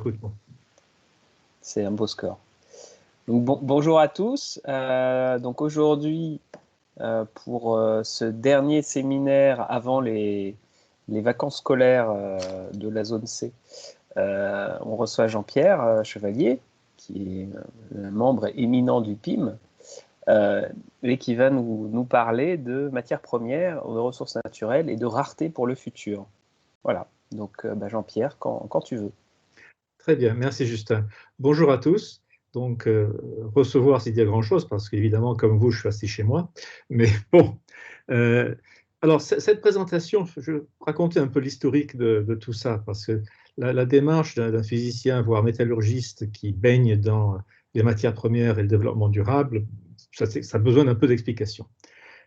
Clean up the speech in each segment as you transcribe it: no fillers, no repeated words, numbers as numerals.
écoute-moi. C'est un beau score. Donc, bonjour à tous. Donc aujourd'hui, pour ce dernier séminaire avant les vacances scolaires de la zone C, on reçoit Jean-Pierre Chevalier, qui est un membre éminent du PIM, et qui va nous parler de matières premières, de ressources naturelles et de rareté pour le futur. Voilà, donc Jean-Pierre, quand tu veux. Très bien, merci Justin. Bonjour à tous. Donc, recevoir, c'est dire grand-chose, parce qu'évidemment, comme vous, je suis assis chez moi. Mais bon, alors cette présentation, je vais raconter un peu l'historique de tout ça, parce que la démarche d'un physicien, voire métallurgiste, qui baigne dans les matières premières et le développement durable, ça a besoin d'un peu d'explication.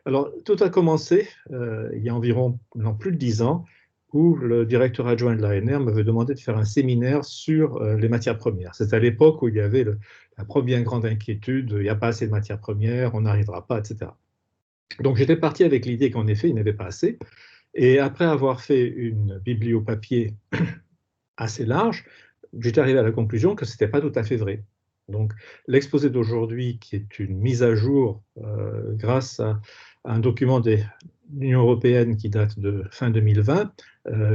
Alors, tout a commencé il y a environ plus de 10 ans, où le directeur adjoint de l'ANR m'avait demandé de faire un séminaire sur les matières premières. C'est à l'époque où il y avait la première grande inquiétude, il n'y a pas assez de matières premières, on n'arrivera pas, etc. Donc j'étais parti avec l'idée qu'en effet, il n'y avait pas assez. Et après avoir fait une bibliopapier assez large, j'étais arrivé à la conclusion que ce n'était pas tout à fait vrai. Donc l'exposé d'aujourd'hui, qui est une mise à jour grâce à un document de l'Union européenne qui date de fin 2020,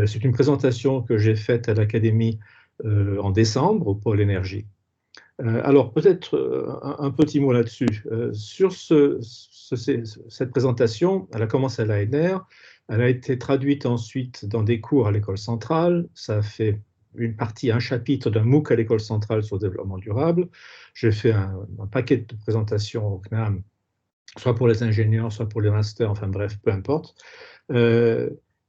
c'est une présentation que j'ai faite à l'Académie en décembre au pôle énergie. Alors peut-être un petit mot là-dessus. Sur cette présentation, elle a commencé à l'ANR, elle a été traduite ensuite dans des cours à l'école centrale, ça a fait une partie, un chapitre d'un MOOC à l'école centrale sur le développement durable. J'ai fait un paquet de présentations au CNAM, soit pour les ingénieurs, soit pour les masters, enfin bref, peu importe.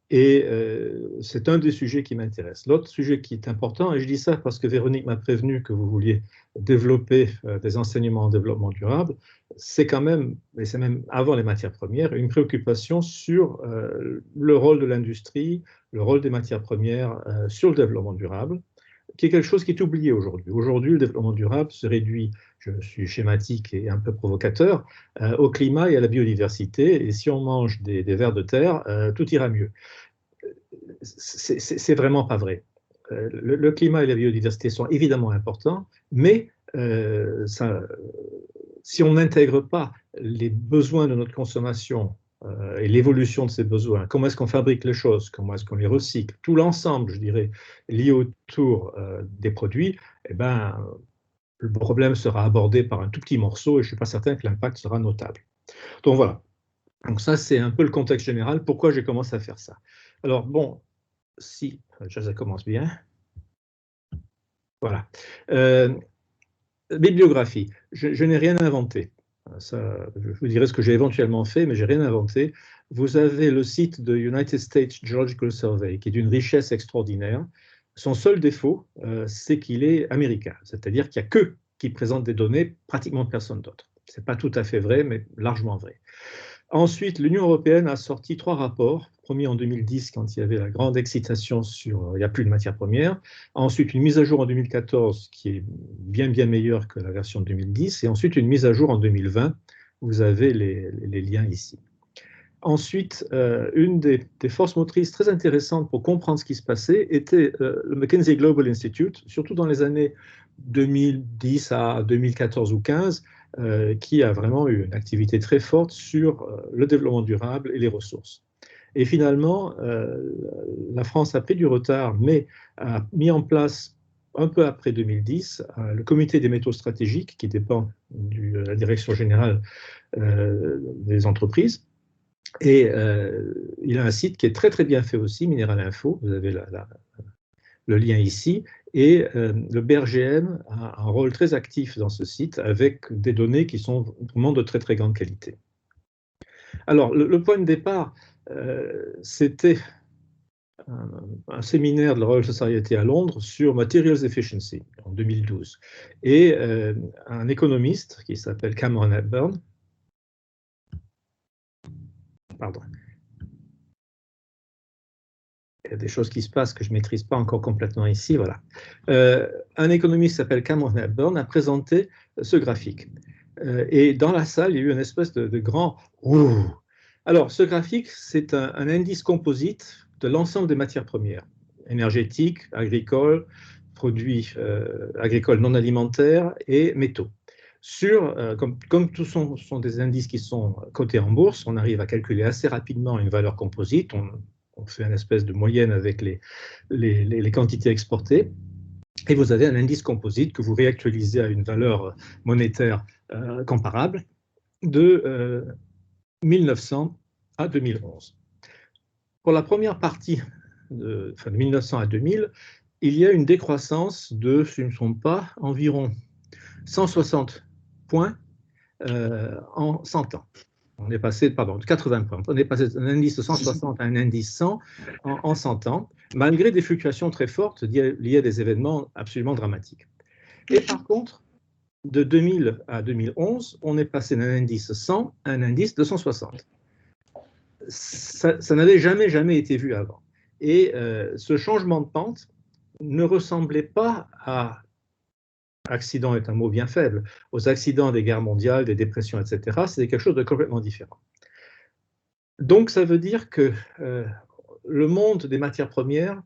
C'est un des sujets qui m'intéresse. L'autre sujet qui est important, et je dis ça parce que Véronique m'a prévenu que vous vouliez développer des enseignements en développement durable, c'est quand même, et c'est même avant les matières premières, une préoccupation sur le rôle de l'industrie, le rôle des matières premières sur le développement durable, qui est quelque chose qui est oublié aujourd'hui. Aujourd'hui, le développement durable se réduit, je suis schématique et un peu provocateur, au climat et à la biodiversité. Et si on mange des vers de terre, tout ira mieux. C'est vraiment pas vrai. Le climat et la biodiversité sont évidemment importants, mais si on n'intègre pas les besoins de notre consommation et l'évolution de ces besoins, comment est-ce qu'on fabrique les choses, comment est-ce qu'on les recycle, tout l'ensemble, je dirais, lié autour des produits, eh ben, le problème sera abordé par un tout petit morceau et je ne suis pas certain que l'impact sera notable. Donc voilà. Donc ça, c'est un peu le contexte général, pourquoi j'ai commencé à faire ça. Alors bon, si, ça commence bien. Voilà. Bibliographie, je n'ai rien inventé. Ça, je vous dirai ce que j'ai éventuellement fait, mais je n'ai rien inventé. Vous avez le site de United States Geological Survey, qui est d'une richesse extraordinaire. Son seul défaut, c'est qu'il est américain, c'est-à-dire qu'il n'y a que qui présente des données, pratiquement personne d'autre. Ce n'est pas tout à fait vrai, mais largement vrai. Ensuite, l'Union européenne a sorti 3 rapports. Premier en 2010, quand il y avait la grande excitation sur il n'y a plus de matières premières. Ensuite, une mise à jour en 2014, qui est bien meilleure que la version de 2010. Et ensuite, une mise à jour en 2020. Vous avez les liens ici. Ensuite, une des forces motrices très intéressantes pour comprendre ce qui se passait était le McKinsey Global Institute, surtout dans les années 2010 à 2014 ou 2015, qui a vraiment eu une activité très forte sur le développement durable et les ressources. Et finalement, la France a pris du retard, mais a mis en place, un peu après 2010, le comité des métaux stratégiques, qui dépend de la direction générale des entreprises. Et il a un site qui est très bien fait aussi, Mineral Info, vous avez le lien ici, et le BRGM a un rôle très actif dans ce site avec des données qui sont vraiment de très grande qualité. Alors, le point de départ, c'était un séminaire de la Royal Society à Londres sur Materials Efficiency en 2012. Et un économiste qui s'appelle Cameron Hepburn, pardon, il y a des choses qui se passent que je ne maîtrise pas encore complètement ici, voilà. Un économiste qui s'appelle Cameron Hepburn a présenté ce graphique. Et dans la salle, il y a eu une espèce de grand « ouh ». Alors, ce graphique, c'est un indice composite de l'ensemble des matières premières, énergétiques, agricoles, produits agricoles non alimentaires et métaux. Comme tous sont des indices qui sont cotés en bourse, on arrive à calculer assez rapidement une valeur composite. On fait une espèce de moyenne avec les quantités exportées. Et vous avez un indice composite que vous réactualisez à une valeur monétaire comparable de 1900 à 2011. Pour la première partie, de 1900 à 2000, il y a une décroissance de, ce ne sont pas, environ 160 points en 100 ans. On est passé, pardon, de 80 points. On est passé d'un indice de 160 à un indice 100 en 100 ans, malgré des fluctuations très fortes liées à des événements absolument dramatiques. Et par contre, de 2000 à 2011, on est passé d'un indice 100 à un indice de 160. Ça n'avait jamais été vu avant. Et ce changement de pente ne ressemblait pas à, accident est un mot bien faible, aux accidents des guerres mondiales, des dépressions, etc. C'était quelque chose de complètement différent. Donc ça veut dire que le monde des matières premières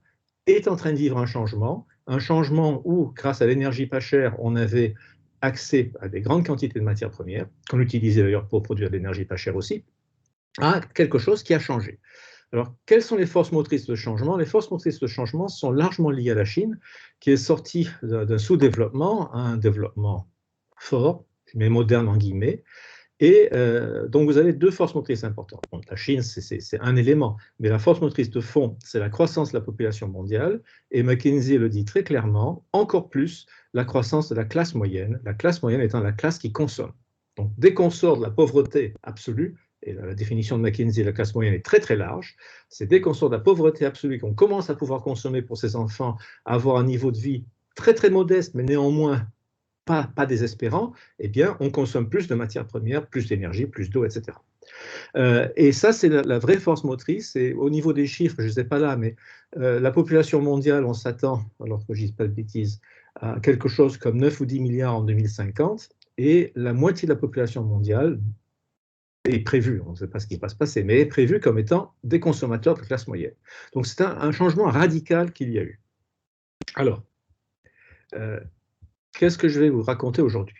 est en train de vivre un changement où, grâce à l'énergie pas chère, on avait accès à des grandes quantités de matières premières, qu'on utilisait d'ailleurs pour produire de l'énergie pas chère aussi, à quelque chose qui a changé. Alors, quelles sont les forces motrices de changement? Les forces motrices de changement sont largement liées à la Chine, qui est sortie d'un sous-développement à un développement fort, mais moderne en guillemets. Et donc, vous avez deux forces motrices importantes. Bon, la Chine, c'est un élément, mais la force motrice de fond, c'est la croissance de la population mondiale. Et McKinsey le dit très clairement, encore plus la croissance de la classe moyenne étant la classe qui consomme. Donc, dès qu'on sort de la pauvreté absolue, et la définition de McKinsey, la classe moyenne est très très large, c'est dès qu'on sort de la pauvreté absolue, qu'on commence à pouvoir consommer pour ses enfants, avoir un niveau de vie très très modeste, mais néanmoins pas désespérant, eh bien, on consomme plus de matières premières, plus d'énergie, plus d'eau, etc. Et ça, c'est la vraie force motrice. Et au niveau des chiffres, je ne sais pas là, mais la population mondiale, on s'attend, alors que je ne dis pas de bêtises, à quelque chose comme 9 ou 10 milliards en 2050, et la moitié de la population mondiale est prévue, on ne sait pas ce qui va se passer, mais est prévue comme étant des consommateurs de classe moyenne. Donc c'est un changement radical qu'il y a eu. Alors, qu'est-ce que je vais vous raconter aujourd'hui?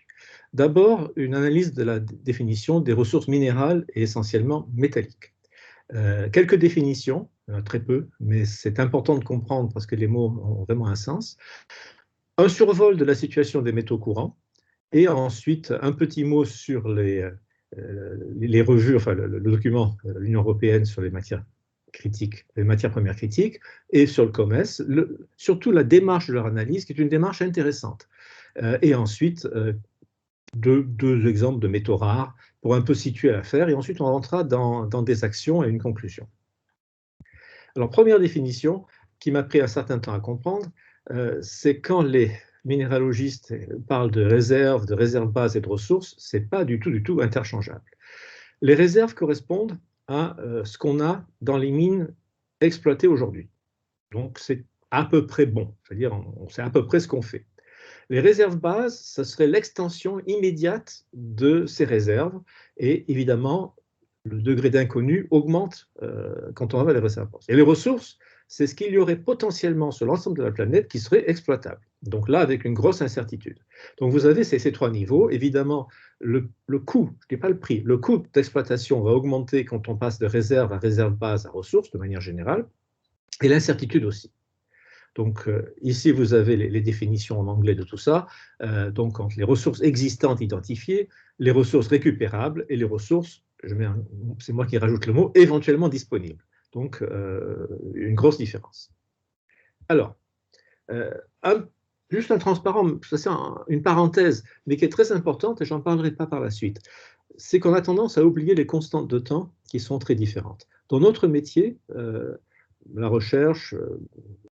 D'abord, une analyse de la définition des ressources minérales et essentiellement métalliques. Quelques définitions, très peu, mais c'est important de comprendre parce que les mots ont vraiment un sens. Un survol de la situation des métaux courants, et ensuite un petit mot sur les revues, enfin le document de l'Union européenne sur les matières critiques, les matières premières critiques, et sur le COMES, surtout la démarche de leur analyse, qui est une démarche intéressante. Et ensuite, deux exemples de métaux rares pour un peu situer l'affaire, et ensuite on rentrera dans des actions et une conclusion. Alors, première définition, qui m'a pris un certain temps à comprendre, c'est quand les minéralogistes parlent de réserves bases et de ressources, ce n'est pas du tout interchangeable. Les réserves correspondent à ce qu'on a dans les mines exploitées aujourd'hui. Donc, c'est à peu près bon, c'est-à-dire on sait à peu près ce qu'on fait. Les réserves bases, ce serait l'extension immédiate de ces réserves, et évidemment, le degré d'inconnu augmente quand on va vers les réserves bases. Et les ressources, c'est ce qu'il y aurait potentiellement sur l'ensemble de la planète qui serait exploitable. Donc là, avec une grosse incertitude. Donc vous avez ces trois niveaux. Évidemment, le coût, je ne dis pas le prix, le coût d'exploitation va augmenter quand on passe de réserve à réserve base à ressources, de manière générale, et l'incertitude aussi. Donc ici, vous avez les définitions en anglais de tout ça. Donc entre les ressources existantes identifiées, les ressources récupérables et les ressources, c'est moi qui rajoute le mot, éventuellement disponibles. Donc une grosse différence. Alors, juste un transparent, c'est une parenthèse, mais qui est très importante, et j'en parlerai pas par la suite, c'est qu'on a tendance à oublier les constantes de temps qui sont très différentes. Dans notre métier, la recherche,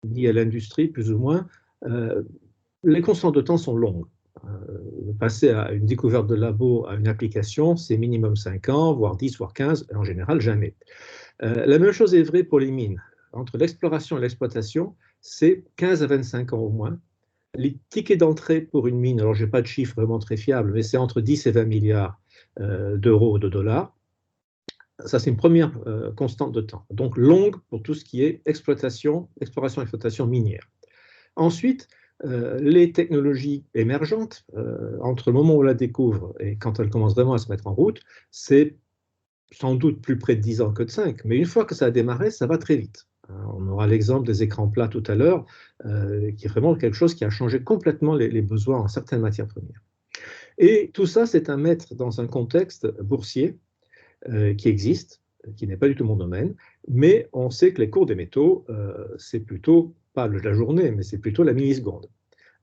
liée à l'industrie plus ou moins, les constantes de temps sont longues. Passer à une découverte de labo à une application, c'est minimum 5 ans, voire 10, voire 15, en général jamais. La même chose est vraie pour les mines. Entre l'exploration et l'exploitation, c'est 15 à 25 ans au moins. Les tickets d'entrée pour une mine, alors je n'ai pas de chiffre vraiment très fiable, mais c'est entre 10 et 20 milliards d'euros ou de dollars. Ça, c'est une première constante de temps. Donc longue pour tout ce qui est exploration, exploitation, exploitation minière. Ensuite, les technologies émergentes, entre le moment où on la découvre et quand elle commence vraiment à se mettre en route, c'est sans doute plus près de 10 ans que de 5, mais une fois que ça a démarré, ça va très vite. On aura l'exemple des écrans plats tout à l'heure, qui est vraiment quelque chose qui a changé complètement les besoins en certaines matières premières. Et tout ça, c'est à mettre dans un contexte boursier qui existe, qui n'est pas du tout mon domaine, mais on sait que les cours des métaux, c'est plutôt pas la journée, mais c'est plutôt la milliseconde.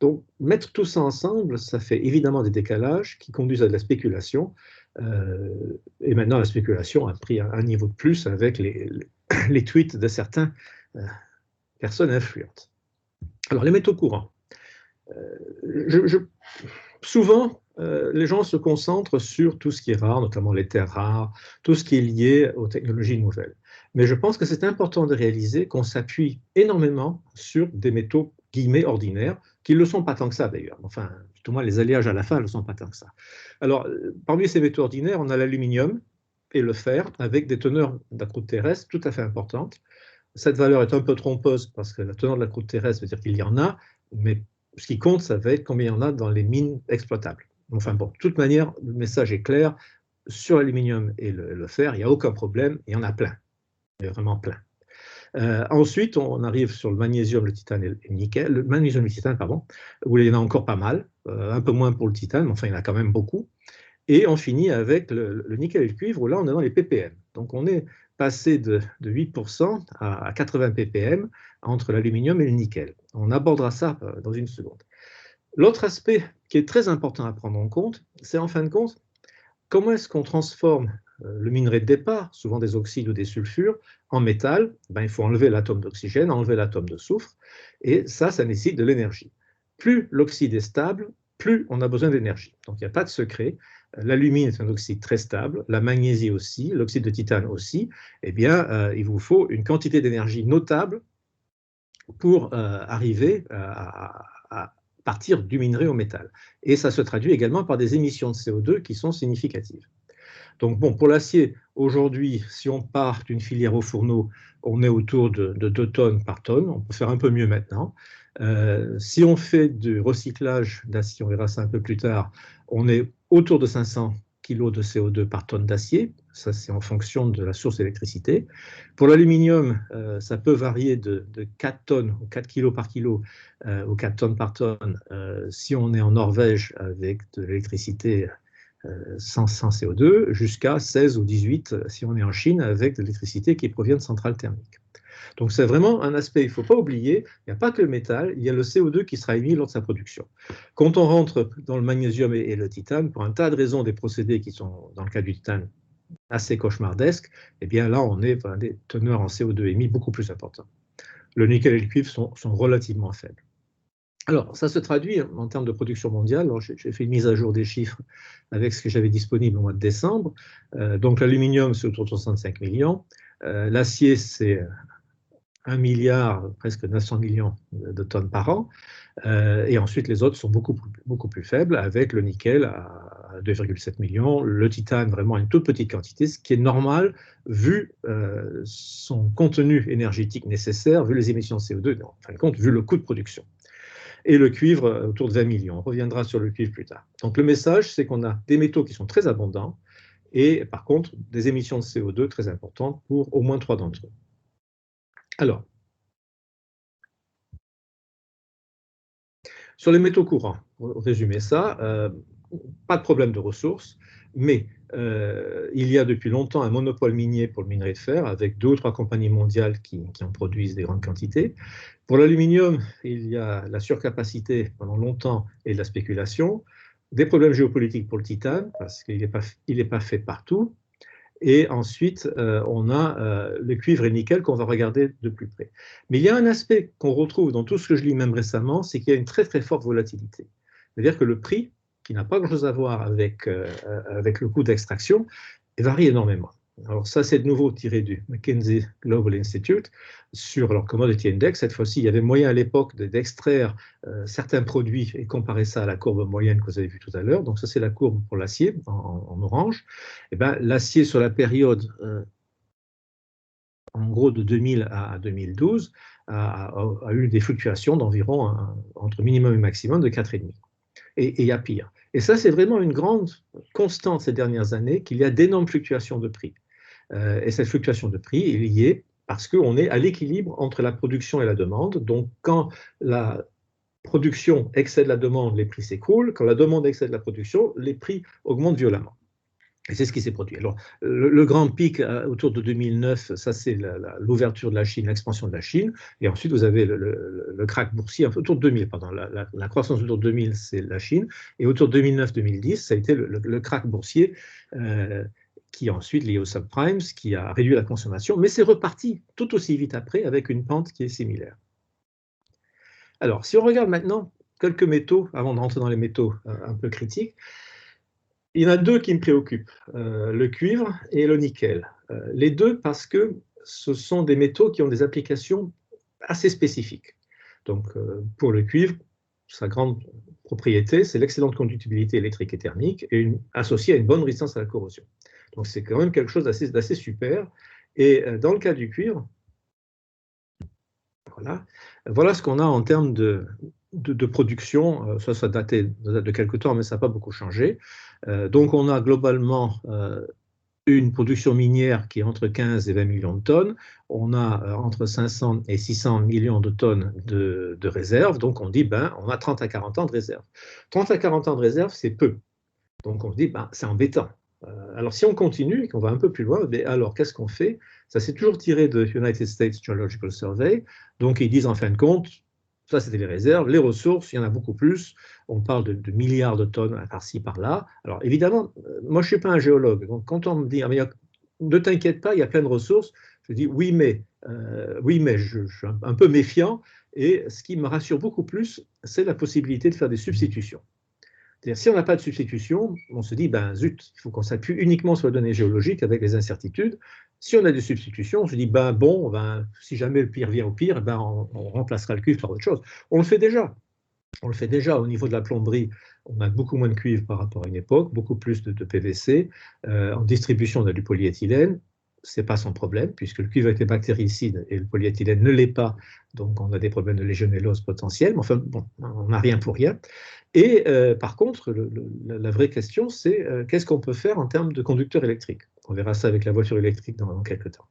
Donc, mettre tout ça ensemble, ça fait évidemment des décalages qui conduisent à de la spéculation. Et maintenant, la spéculation a pris un niveau de plus avec les tweets de certaines personnes influentes. Alors, les métaux courants. Souvent, les gens se concentrent sur tout ce qui est rare, notamment les terres rares, tout ce qui est lié aux technologies nouvelles. Mais je pense que c'est important de réaliser qu'on s'appuie énormément sur des métaux guillemets ordinaires, qui ne le sont pas tant que ça d'ailleurs. Enfin, tout au moins les alliages à la fin ne le sont pas tant que ça. Alors, parmi ces métaux ordinaires, on a l'aluminium et le fer, avec des teneurs de la croûte terrestre tout à fait importantes. Cette valeur est un peu trompeuse, parce que la teneur de la croûte terrestre veut dire qu'il y en a, mais ce qui compte, ça va être combien il y en a dans les mines exploitables. Enfin bon, de toute manière, le message est clair. Sur l'aluminium et le fer, il n'y a aucun problème, il y en a plein. Il y en a vraiment plein. Ensuite, on arrive sur le magnésium, le titane et le nickel. Le magnésium et le titane, pardon, où il y en a encore pas mal, un peu moins pour le titane, mais enfin, il y en a quand même beaucoup. Et on finit avec le nickel et le cuivre, où là, on est dans les ppm. Donc, on est passé de 8% à 80 ppm entre l'aluminium et le nickel. On abordera ça dans une seconde. L'autre aspect qui est très important à prendre en compte, c'est en fin de compte, comment est-ce qu'on transforme le minerai de départ, souvent des oxydes ou des sulfures, en métal? Il faut enlever l'atome d'oxygène, enlever l'atome de soufre, et ça nécessite de l'énergie. Plus l'oxyde est stable, plus on a besoin d'énergie. Donc il n'y a pas de secret. L'alumine est un oxyde très stable, la magnésie aussi, l'oxyde de titane aussi. Eh bien, il vous faut une quantité d'énergie notable pour arriver à partir du minerai au métal. Et ça se traduit également par des émissions de CO2 qui sont significatives. Donc bon, pour l'acier, aujourd'hui, si on part d'une filière au fourneau, on est autour de 2 tonnes par tonne. On peut faire un peu mieux maintenant. Si on fait du recyclage d'acier, on verra ça un peu plus tard, on est autour de 500 kg de CO2 par tonne d'acier. Ça, c'est en fonction de la source d'électricité. Pour l'aluminium, ça peut varier de 4 tonnes ou 4 kg par kilo ou 4 tonnes par tonne si on est en Norvège avec de l'électricité sans CO2, jusqu'à 16 ou 18 si on est en Chine avec de l'électricité qui provient de centrales thermiques. Donc c'est vraiment un aspect, il ne faut pas oublier, il n'y a pas que le métal, il y a le CO2 qui sera émis lors de sa production. Quand on rentre dans le magnésium et le titane, pour un tas de raisons, des procédés qui sont, dans le cas du titane, assez cauchemardesques, eh bien là on est dans des teneurs en CO2 émis beaucoup plus importants. Le nickel et le cuivre sont relativement faibles. Alors, ça se traduit en termes de production mondiale. J'ai fait une mise à jour des chiffres avec ce que j'avais disponible au mois de décembre. Donc, l'aluminium, c'est autour de 65 millions. L'acier, c'est 1 milliard, presque 900 millions de tonnes par an. Et ensuite, les autres sont beaucoup plus faibles, avec le nickel à 2,7 millions, le titane vraiment à une toute petite quantité, ce qui est normal vu son contenu énergétique nécessaire, vu les émissions de CO2, en fin de compte, vu le coût de production. Et le cuivre autour de 20 millions. On reviendra sur le cuivre plus tard. Donc le message, c'est qu'on a des métaux qui sont très abondants et par contre des émissions de CO2 très importantes pour au moins 3 d'entre eux. Alors, sur les métaux courants, pour résumer ça, pas de problème de ressources, mais il y a depuis longtemps un monopole minier pour le minerai de fer, avec 2 ou 3 compagnies mondiales qui en produisent des grandes quantités. Pour l'aluminium, il y a la surcapacité pendant longtemps et de la spéculation, des problèmes géopolitiques pour le titane, parce qu'il n'est pas fait partout, et ensuite on a le cuivre et le nickel qu'on va regarder de plus près. Mais il y a un aspect qu'on retrouve dans tout ce que je lis même récemment, c'est qu'il y a une très très forte volatilité. C'est-à-dire que le prix, qui n'a pas grand-chose à voir avec le coût d'extraction, varie énormément. Alors ça, c'est de nouveau tiré du McKinsey Global Institute sur leur Commodity Index. Cette fois-ci, il y avait moyen à l'époque d'extraire certains produits et comparer ça à la courbe moyenne que vous avez vue tout à l'heure. Donc ça, c'est la courbe pour l'acier en orange. Et ben, l'acier sur la période, en gros, de 2000 à 2012, a eu des fluctuations d'environ entre minimum et maximum de 4,5. Et il y a pire. Et ça, c'est vraiment une grande constante ces dernières années, qu'il y a d'énormes fluctuations de prix. Et cette fluctuation de prix est liée parce qu'on est à l'équilibre entre la production et la demande. Donc, quand la production excède la demande, les prix s'écroulent. Quand la demande excède la production, les prix augmentent violemment. Et c'est ce qui s'est produit. Alors, le grand pic autour de 2009, ça c'est l'ouverture de la Chine, l'expansion de la Chine. Et ensuite, vous avez le krach boursier autour de 2000, pardon. La croissance autour de 2000, c'est la Chine. Et autour de 2009-2010, ça a été le krach boursier qui est ensuite lié aux subprimes, qui a réduit la consommation. Mais c'est reparti tout aussi vite après avec une pente qui est similaire. Alors, si on regarde maintenant quelques métaux, avant de rentrer dans les métaux un peu critiques, il y en a deux qui me préoccupent, le cuivre et le nickel. Les deux parce que ce sont des métaux qui ont des applications assez spécifiques. Donc, pour le cuivre, sa grande propriété, c'est l'excellente conductibilité électrique et thermique, et associée à une bonne résistance à la corrosion. Donc, c'est quand même quelque chose d'assez super. Et dans le cas du cuivre, voilà ce qu'on a en termes de production. Ça date de quelque temps, mais ça n'a pas beaucoup changé. Donc, on a globalement une production minière qui est entre 15 et 20 millions de tonnes. On a entre 500 et 600 millions de tonnes de réserves. Donc, on dit, on a 30 à 40 ans de réserve. 30 à 40 ans de réserve, c'est peu. Donc, on se dit, c'est embêtant. Alors, si on continue et qu'on va un peu plus loin, alors qu'est-ce qu'on fait? Ça s'est toujours tiré de United States Geological Survey. Donc, ils disent en fin de compte, ça c'était les réserves, les ressources, il y en a beaucoup plus. On parle de milliards de tonnes par-ci, par-là. Alors, évidemment, moi je ne suis pas un géologue. Donc, quand on me dit, ne t'inquiète pas, il y a plein de ressources, je dis oui, mais je suis un peu méfiant. Et ce qui me rassure beaucoup plus, c'est la possibilité de faire des substitutions. Si on n'a pas de substitution, on se dit, zut, il faut qu'on s'appuie uniquement sur les données géologiques avec les incertitudes. Si on a des substitutions, on se dit, si jamais le pire vient au pire, on remplacera le cuivre par autre chose. On le fait déjà. On le fait déjà au niveau de la plomberie. On a beaucoup moins de cuivre par rapport à une époque, beaucoup plus de PVC. En distribution, on a du polyéthylène. Ce n'est pas son problème, puisque le cuivre était bactéricide et le polyéthylène ne l'est pas, donc on a des problèmes de légionellose potentiels, mais enfin, bon, on n'a rien pour rien. Et par contre, la vraie question, c'est qu'est-ce qu'on peut faire en termes de conducteurs électriques? On verra ça avec la voiture électrique dans quelques temps.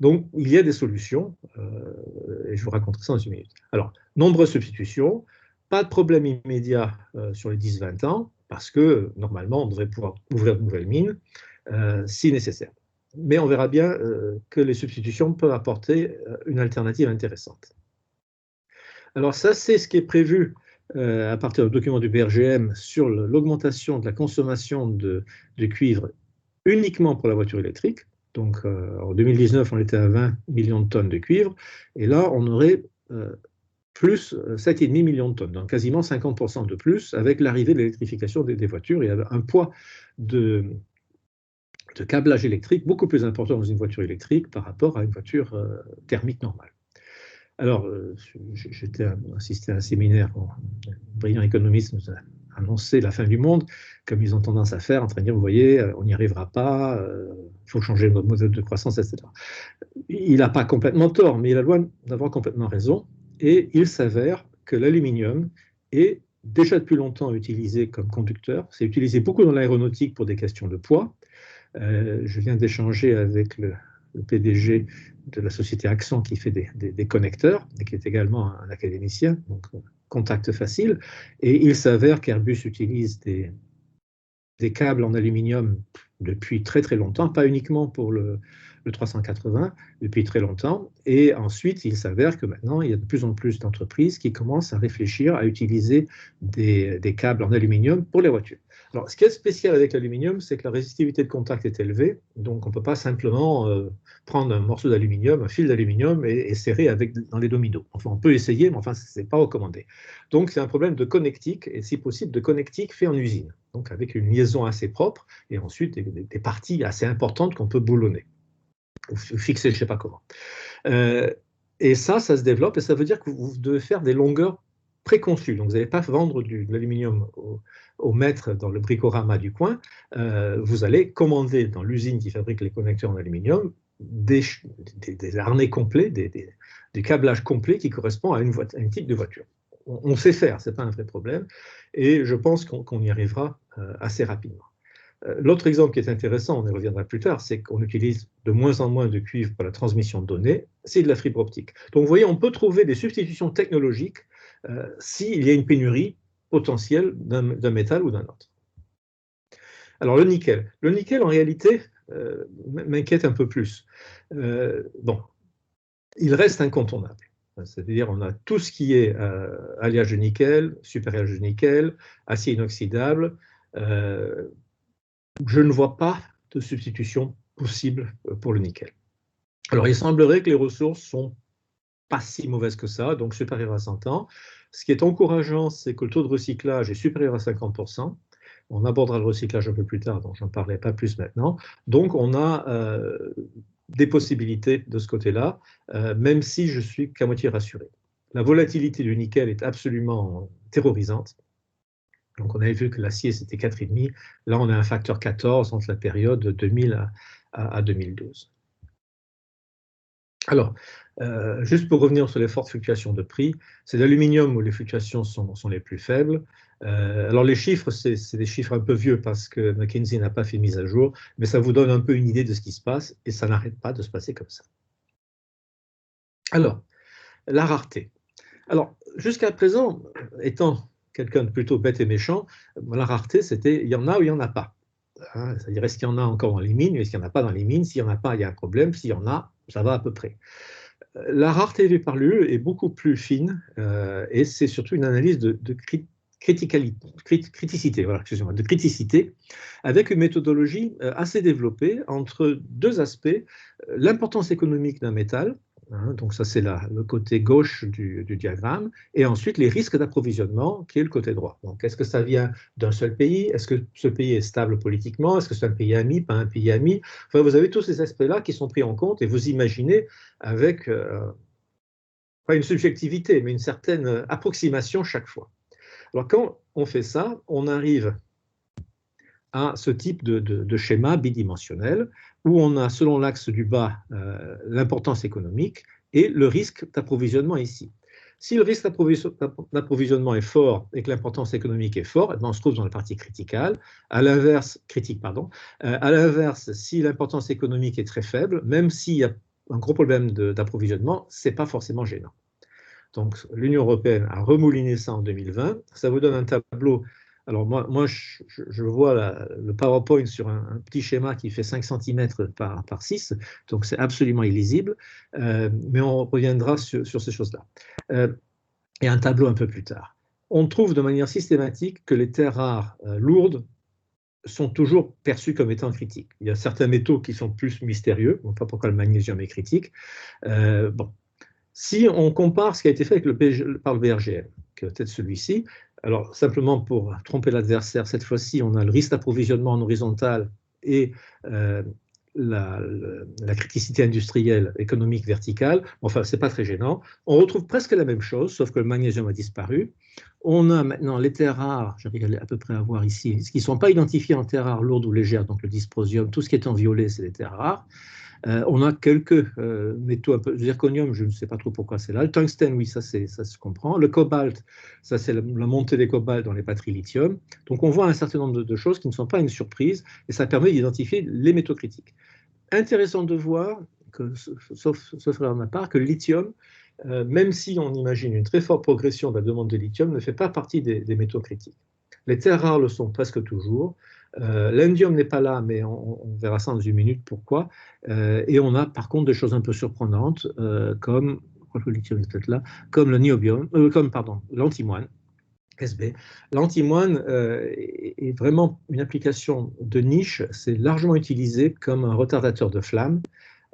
Donc, il y a des solutions, et je vous raconterai ça dans une minute. Alors, nombreuses substitutions, pas de problème immédiat sur les 10-20 ans, parce que normalement, on devrait pouvoir ouvrir de nouvelles mines si nécessaire. Mais on verra bien que les substitutions peuvent apporter une alternative intéressante. Alors ça, c'est ce qui est prévu à partir du document du BRGM sur l'augmentation de la consommation de cuivre uniquement pour la voiture électrique. Donc en 2019, on était à 20 millions de tonnes de cuivre, et là, on aurait plus 7,5 millions de tonnes, donc quasiment 50% de plus avec l'arrivée de l'électrification des voitures. Il y a un poids de câblage électrique beaucoup plus important dans une voiture électrique par rapport à une voiture thermique normale. Alors, j'étais assisté à un séminaire où un brillant économiste nous a annoncé la fin du monde, comme ils ont tendance à faire, en train de dire, vous voyez, on n'y arrivera pas, il faut changer notre modèle de croissance, etc. Il n'a pas complètement tort, mais il a loin d'avoir complètement raison, et il s'avère que l'aluminium est déjà depuis longtemps utilisé comme conducteur. C'est utilisé beaucoup dans l'aéronautique pour des questions de poids. Je viens d'échanger avec le PDG de la société Axon qui fait des connecteurs et qui est également un académicien, donc contact facile. Et il s'avère qu'Airbus utilise des câbles en aluminium depuis très très longtemps, pas uniquement pour le 380, depuis très longtemps. Et ensuite, il s'avère que maintenant, il y a de plus en plus d'entreprises qui commencent à réfléchir à utiliser des câbles en aluminium pour les voitures. Alors, ce qui est spécial avec l'aluminium, c'est que la résistivité de contact est élevée, donc on ne peut pas simplement prendre un morceau d'aluminium, un fil d'aluminium et serrer dans les dominos. Enfin, on peut essayer, mais enfin, ce n'est pas recommandé. Donc, c'est un problème de connectique, et si possible, de connectique fait en usine, donc avec une liaison assez propre, et ensuite des parties assez importantes qu'on peut boulonner, ou fixer, je ne sais pas comment. Et ça se développe, et ça veut dire que vous devez faire des longueurs préconçues. Donc, vous n'allez pas vendre de l'aluminium au mètre dans le bricorama du coin. Vous allez commander dans l'usine qui fabrique les connecteurs en aluminium des harnais complets, du câblage complet qui correspond à un type de voiture. On sait faire, ce n'est pas un vrai problème, et je pense qu'on y arrivera assez rapidement. L'autre exemple qui est intéressant, on y reviendra plus tard, c'est qu'on utilise de moins en moins de cuivre pour la transmission de données, c'est de la fibre optique. Donc vous voyez, on peut trouver des substitutions technologiques s'il y a une pénurie potentielle d'un métal ou d'un autre. Alors le nickel. Le nickel, en réalité, m'inquiète un peu plus. Bon, il reste incontournable. C'est-à-dire, on a tout ce qui est alliage de nickel, super-alliage de nickel, acier inoxydable. Je ne vois pas de substitution possible pour le nickel. Alors, il semblerait que les ressources sont pas si mauvaises que ça, donc supérieures à 100 ans. Ce qui est encourageant, c'est que le taux de recyclage est supérieur à 50%. On abordera le recyclage un peu plus tard, donc je n'en parlerai pas plus maintenant. Donc, on a des possibilités de ce côté-là, même si je suis qu'à moitié rassuré. La volatilité du nickel est absolument terrorisante. Donc, on avait vu que l'acier, c'était 4,5. Là, on a un facteur 14 entre la période de 2000 à 2012. Alors, juste pour revenir sur les fortes fluctuations de prix, c'est l'aluminium où les fluctuations sont les plus faibles. Alors, les chiffres, c'est des chiffres un peu vieux parce que McKinsey n'a pas fait mise à jour, mais ça vous donne un peu une idée de ce qui se passe et ça n'arrête pas de se passer comme ça. Alors, la rareté. Alors, jusqu'à présent, étant quelqu'un de plutôt bête et méchant, la rareté, c'était il y en a ou il n'y en a pas. Hein, c'est-à-dire, est-ce qu'il y en a encore dans les mines, est-ce qu'il n'y en a pas dans les mines? S'il n'y en a pas, il y a un problème. S'il y en a, ça va à peu près. La rareté vue par l'UE est beaucoup plus fine et c'est surtout une analyse de criticité, voilà, excusez-moi, de criticité, avec une méthodologie assez développée entre deux aspects, l'importance économique d'un métal, hein, donc ça c'est le côté gauche du diagramme, et ensuite les risques d'approvisionnement, qui est le côté droit. Donc est-ce que ça vient d'un seul pays? Est-ce que ce pays est stable politiquement? Est-ce que c'est un pays ami, pas un pays ami? Enfin, vous avez tous ces aspects-là qui sont pris en compte, et vous imaginez avec, pas une subjectivité, mais une certaine approximation chaque fois. Alors, quand on fait ça, on arrive à ce type de schéma bidimensionnel où on a, selon l'axe du bas, l'importance économique et le risque d'approvisionnement ici. Si le risque d'approvisionnement est fort et que l'importance économique est forte, on se trouve dans la partie critique, à l'inverse, si l'importance économique est très faible, même s'il y a un gros problème d'approvisionnement, ce n'est pas forcément gênant. Donc, l'Union européenne a remouliné ça en 2020. Ça vous donne un tableau. Alors, moi je vois le PowerPoint sur un petit schéma qui fait 5 cm par 6, donc c'est absolument illisible, mais on reviendra sur ces choses-là. Et un tableau un peu plus tard. On trouve de manière systématique que les terres rares lourdes sont toujours perçues comme étant critiques. Il y a certains métaux qui sont plus mystérieux, on ne sait pas pourquoi le magnésium est critique. Bon. Si on compare ce qui a été fait par le BRGM, qui est peut-être celui-ci, alors simplement pour tromper l'adversaire, cette fois-ci, on a le risque d'approvisionnement en horizontal et la criticité industrielle, économique, verticale. Enfin, ce n'est pas très gênant. On retrouve presque la même chose, sauf que le magnésium a disparu. On a maintenant les terres rares, j'arrive à peu près à voir ici, ce qui ne sont pas identifiés en terres rares lourdes ou légères, donc le dysprosium, tout ce qui est en violet, c'est les terres rares. On a quelques métaux un peu, zirconium, je ne sais pas trop pourquoi c'est là. Le tungstène, oui, ça se comprend. Le cobalt, ça c'est la montée des cobalts dans les batteries lithium. Donc on voit un certain nombre de choses qui ne sont pas une surprise et ça permet d'identifier les métaux critiques. Intéressant de voir, sauf erreur de ma part, que le lithium, même si on imagine une très forte progression de la demande de lithium, ne fait pas partie des métaux critiques. Les terres rares le sont presque toujours. L'indium n'est pas là, mais on verra ça dans une minute pourquoi. Et on a par contre des choses un peu surprenantes, comme le lithium est peut-être là, comme le niobium, l'antimoine, SB. L'antimoine est vraiment une application de niche. C'est largement utilisé comme un retardateur de flamme.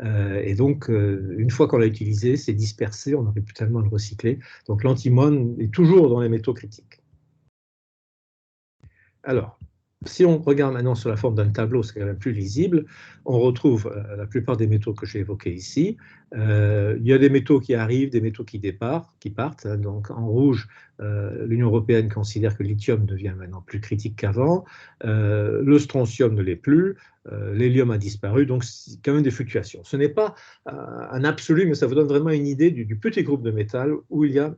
Et donc, une fois qu'on l'a utilisé, c'est dispersé, on n'aurait plus tellement le recycler. Donc, l'antimoine est toujours dans les métaux critiques. Alors, si on regarde maintenant sur la forme d'un tableau, c'est quand même plus lisible, on retrouve la plupart des métaux que j'ai évoqués ici. Il y a des métaux qui arrivent, des métaux qui partent. Hein. Donc en rouge, l'Union européenne considère que le lithium devient maintenant plus critique qu'avant. Le strontium ne l'est plus. l'hélium a disparu, donc c'est quand même des fluctuations. Ce n'est pas un absolu, mais ça vous donne vraiment une idée du petit groupe de métal où il y a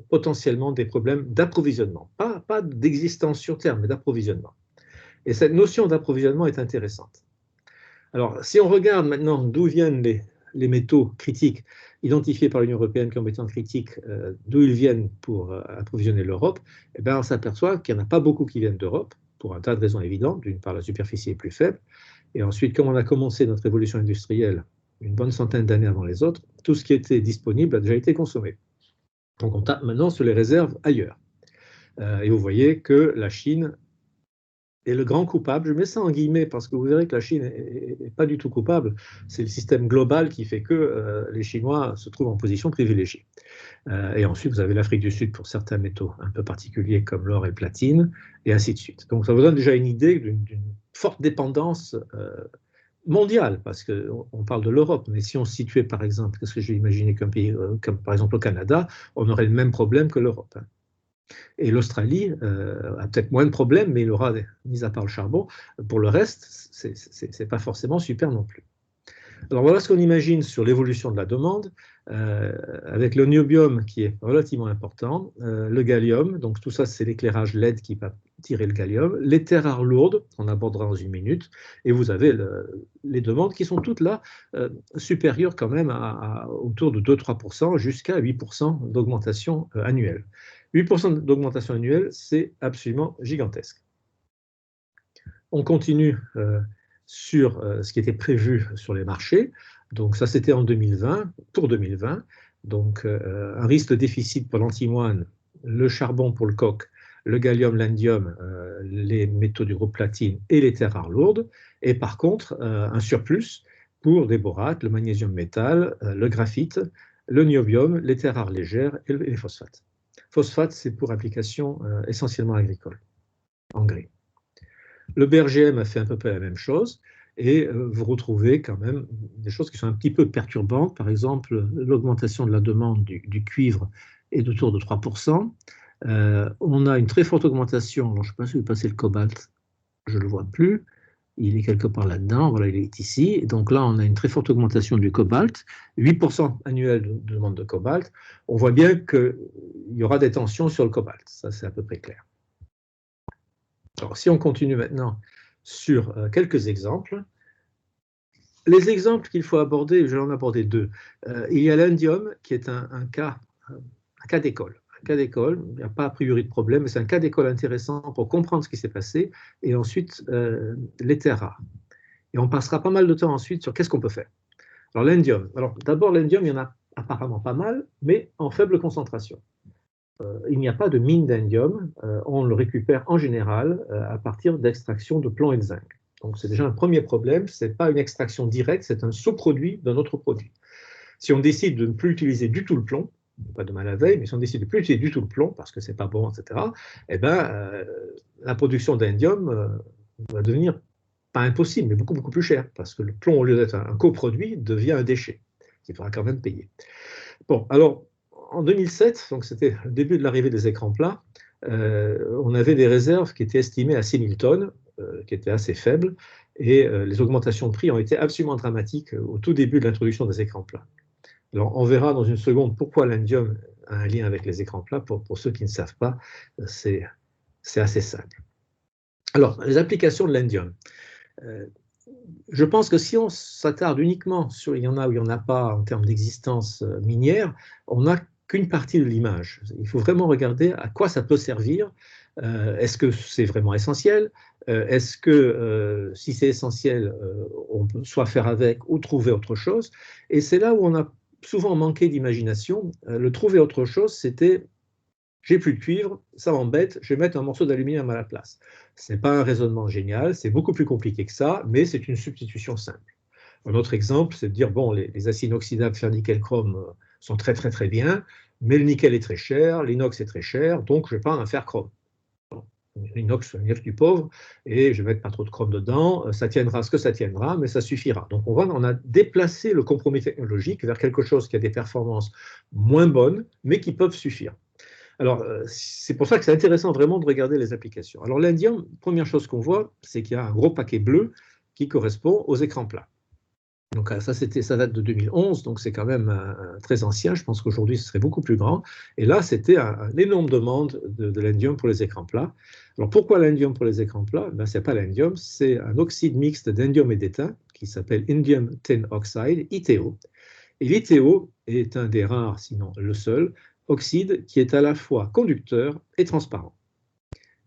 potentiellement des problèmes d'approvisionnement. Pas d'existence sur Terre, mais d'approvisionnement. Et cette notion d'approvisionnement est intéressante. Alors, si on regarde maintenant d'où viennent les métaux critiques identifiés par l'Union européenne comme étant critiques, d'où ils viennent pour approvisionner l'Europe, eh bien, on s'aperçoit qu'il n'y en a pas beaucoup qui viennent d'Europe, pour un tas de raisons évidentes. D'une part, la superficie est plus faible, et ensuite, comme on a commencé notre évolution industrielle une bonne centaine d'années avant les autres, tout ce qui était disponible a déjà été consommé. Donc, on tape maintenant sur les réserves ailleurs. Et vous voyez que la Chine est le grand coupable. Je mets ça en guillemets parce que vous verrez que la Chine n'est pas du tout coupable. C'est le système global qui fait que les Chinois se trouvent en position privilégiée. Et ensuite, vous avez l'Afrique du Sud pour certains métaux un peu particuliers comme l'or et le platine, et ainsi de suite. Donc ça vous donne déjà une idée d'une forte dépendance mondiale, parce qu'on parle de l'Europe, mais si on se situait par exemple, qu'est-ce que je vais imaginer qu'un pays comme par exemple le Canada, on aurait le même problème que l'Europe. Et l'Australie a peut-être moins de problèmes, mais il aura, mis à part le charbon, pour le reste, c'est pas forcément super non plus. Alors voilà ce qu'on imagine sur l'évolution de la demande, avec le niobium qui est relativement important, le gallium, donc tout ça c'est l'éclairage LED qui va tirer le gallium, les terres rares lourdes, qu'on abordera dans une minute, et vous avez les demandes qui sont toutes là supérieures quand même à autour de 2-3% jusqu'à 8% d'augmentation annuelle. 8% d'augmentation annuelle, c'est absolument gigantesque. On continue sur ce qui était prévu sur les marchés. Donc ça, c'était en 2020, pour 2020. Donc un risque de déficit pour l'antimoine, le charbon pour le coke, le gallium, l'indium, les métaux du groupe platine et les terres rares lourdes. Et par contre, un surplus pour des borates, le magnésium métal, le graphite, le niobium, les terres rares légères et les phosphates. Phosphate, c'est pour application essentiellement agricole, engrais. Le BRGM a fait à peu près la même chose, et vous retrouvez quand même des choses qui sont un petit peu perturbantes. Par exemple, l'augmentation de la demande du cuivre est d'autour de 3%. On a une très forte augmentation, alors je ne sais pas si vous passez le cobalt, je ne le vois plus, il est quelque part là-dedans, voilà, il est ici. Donc là, on a une très forte augmentation du cobalt, 8% annuel de demande de cobalt. On voit bien qu'il y aura des tensions sur le cobalt, ça c'est à peu près clair. Alors, si on continue maintenant sur quelques exemples, les exemples qu'il faut aborder, je vais en aborder deux. Il y a l'indium, qui est un cas d'école. Un cas d'école, il n'y a pas a priori de problème, mais c'est un cas d'école intéressant pour comprendre ce qui s'est passé, et ensuite les terres rares. Et on passera pas mal de temps ensuite sur qu'est-ce qu'on peut faire. Alors l'indium. Alors d'abord, l'indium, il y en a apparemment pas mal, mais en faible concentration. Il n'y a pas de mine d'indium, on le récupère en général à partir d'extraction de plomb et de zinc. Donc c'est déjà un premier problème, ce n'est pas une extraction directe, c'est un sous-produit d'un autre produit. Si on décide de ne plus utiliser du tout le plomb, pas de mal à veille, mais si on décide de ne plus utiliser du tout le plomb, parce que c'est pas bon, etc., eh ben, la production d'indium va devenir pas impossible, mais beaucoup, beaucoup plus cher, parce que le plomb, au lieu d'être un coproduit, devient un déchet, qu'il faudra quand même payer. Bon, alors, en 2007, donc c'était le début de l'arrivée des écrans plats, on avait des réserves qui étaient estimées à 6 000 tonnes, qui étaient assez faibles, et les augmentations de prix ont été absolument dramatiques au tout début de l'introduction des écrans plats. Alors, on verra dans une seconde pourquoi l'indium a un lien avec les écrans plats. Pour ceux qui ne savent pas, c'est assez simple. Alors, les applications de l'indium. Je pense que si on s'attarde uniquement sur il y en a ou il n'y en a pas en termes d'existence minière, on n'a qu'une partie de l'image. Il faut vraiment regarder à quoi ça peut servir. Est-ce que c'est vraiment essentiel? Est-ce que si c'est essentiel, on peut soit faire avec ou trouver autre chose? Et c'est là où on a souvent manqué d'imagination. Le trouver autre chose, c'était j'ai plus de cuivre, ça m'embête, je vais mettre un morceau d'aluminium à la place. Ce n'est pas un raisonnement génial, c'est beaucoup plus compliqué que ça, mais c'est une substitution simple. Un autre exemple, c'est de dire, bon, les acides inoxydables fer nickel chrome sont très très très bien, mais le nickel est très cher, l'inox est très cher, donc je ne vais pas en faire chrome. L'inox, c'est un du pauvre, et je ne vais mettre pas trop de chrome dedans, ça tiendra ce que ça tiendra, mais ça suffira. Donc on a déplacé le compromis technologique vers quelque chose qui a des performances moins bonnes, mais qui peuvent suffire. Alors, c'est pour ça que c'est intéressant vraiment de regarder les applications. Alors, l'indium, première chose qu'on voit, c'est qu'il y a un gros paquet bleu qui correspond aux écrans plats. Donc ça date de 2011, donc c'est quand même très ancien. Je pense qu'aujourd'hui, ce serait beaucoup plus grand. Et là, c'était une énorme demande de l'indium pour les écrans plats. Alors pourquoi l'indium pour les écrans plats? Ce n'est pas l'indium, c'est un oxyde mixte d'indium et d'étain qui s'appelle Indium Tin Oxide, ITO. Et l'ITO est un des rares, sinon le seul, oxyde qui est à la fois conducteur et transparent.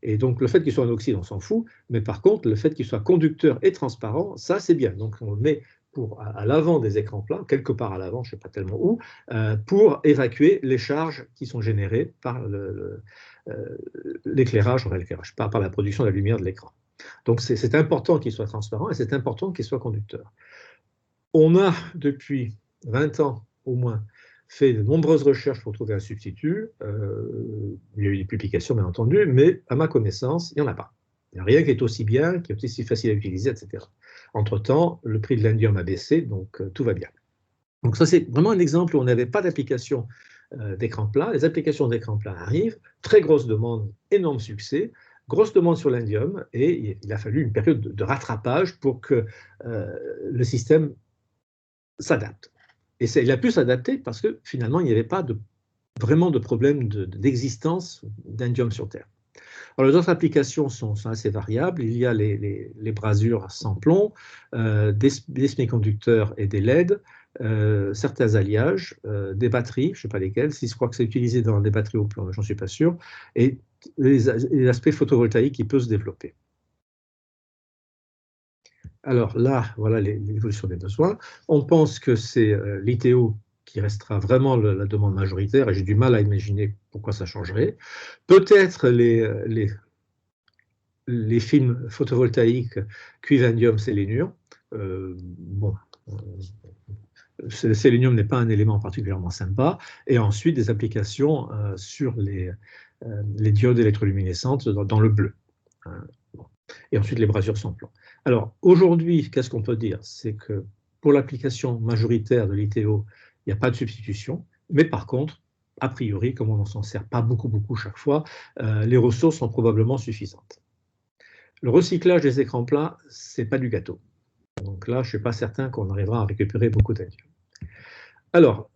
Et donc le fait qu'il soit un oxyde, on s'en fout, mais par contre, le fait qu'il soit conducteur et transparent, ça c'est bien. Donc on le met à l'avant des écrans plats, quelque part à l'avant, je ne sais pas tellement où, pour évacuer les charges qui sont générées par l'éclairage, par la production de la lumière de l'écran. Donc c'est important qu'il soit transparent et c'est important qu'il soit conducteur. On a depuis 20 ans au moins fait de nombreuses recherches pour trouver un substitut. Il y a eu des publications bien entendu, mais à ma connaissance, il n'y en a pas. Il n'y a rien qui est aussi bien, qui est aussi facile à utiliser, etc. Entre-temps, le prix de l'indium a baissé, donc tout va bien. Donc ça, c'est vraiment un exemple où on n'avait pas d'application d'écran plat. Les applications d'écran plat arrivent, très grosse demande, énorme succès, grosse demande sur l'indium, et il a fallu une période de rattrapage pour que le système s'adapte. Et il a pu s'adapter parce que finalement, il n'y avait pas vraiment de problème d'existence d'indium sur Terre. Alors, les autres applications sont assez variables. Il y a les brasures sans plomb, des semi-conducteurs et des LED, certains alliages, des batteries, je ne sais pas lesquelles, si je crois que c'est utilisé dans des batteries au plomb, j'en suis pas sûr, et les aspects photovoltaïques qui peuvent se développer. Alors là, voilà l'évolution des besoins. On pense que c'est l'ITO qui restera vraiment la demande majoritaire, et j'ai du mal à imaginer pourquoi ça changerait. Peut-être les films photovoltaïques cuivre-indium sélénium. Bon, sélénium n'est pas un élément particulièrement sympa. Et ensuite, des applications sur les diodes électroluminescentes dans le bleu. Bon. Et ensuite, les brasures sans plomb. Alors, aujourd'hui, qu'est-ce qu'on peut dire? C'est que pour l'application majoritaire de l'ITO, il n'y a pas de substitution. Mais par contre, a priori, comme on n'en s'en sert pas beaucoup chaque fois, les ressources sont probablement suffisantes. Le recyclage des écrans plats, ce n'est pas du gâteau. Donc là, je ne suis pas certain qu'on arrivera à récupérer beaucoup d'indium. Alors,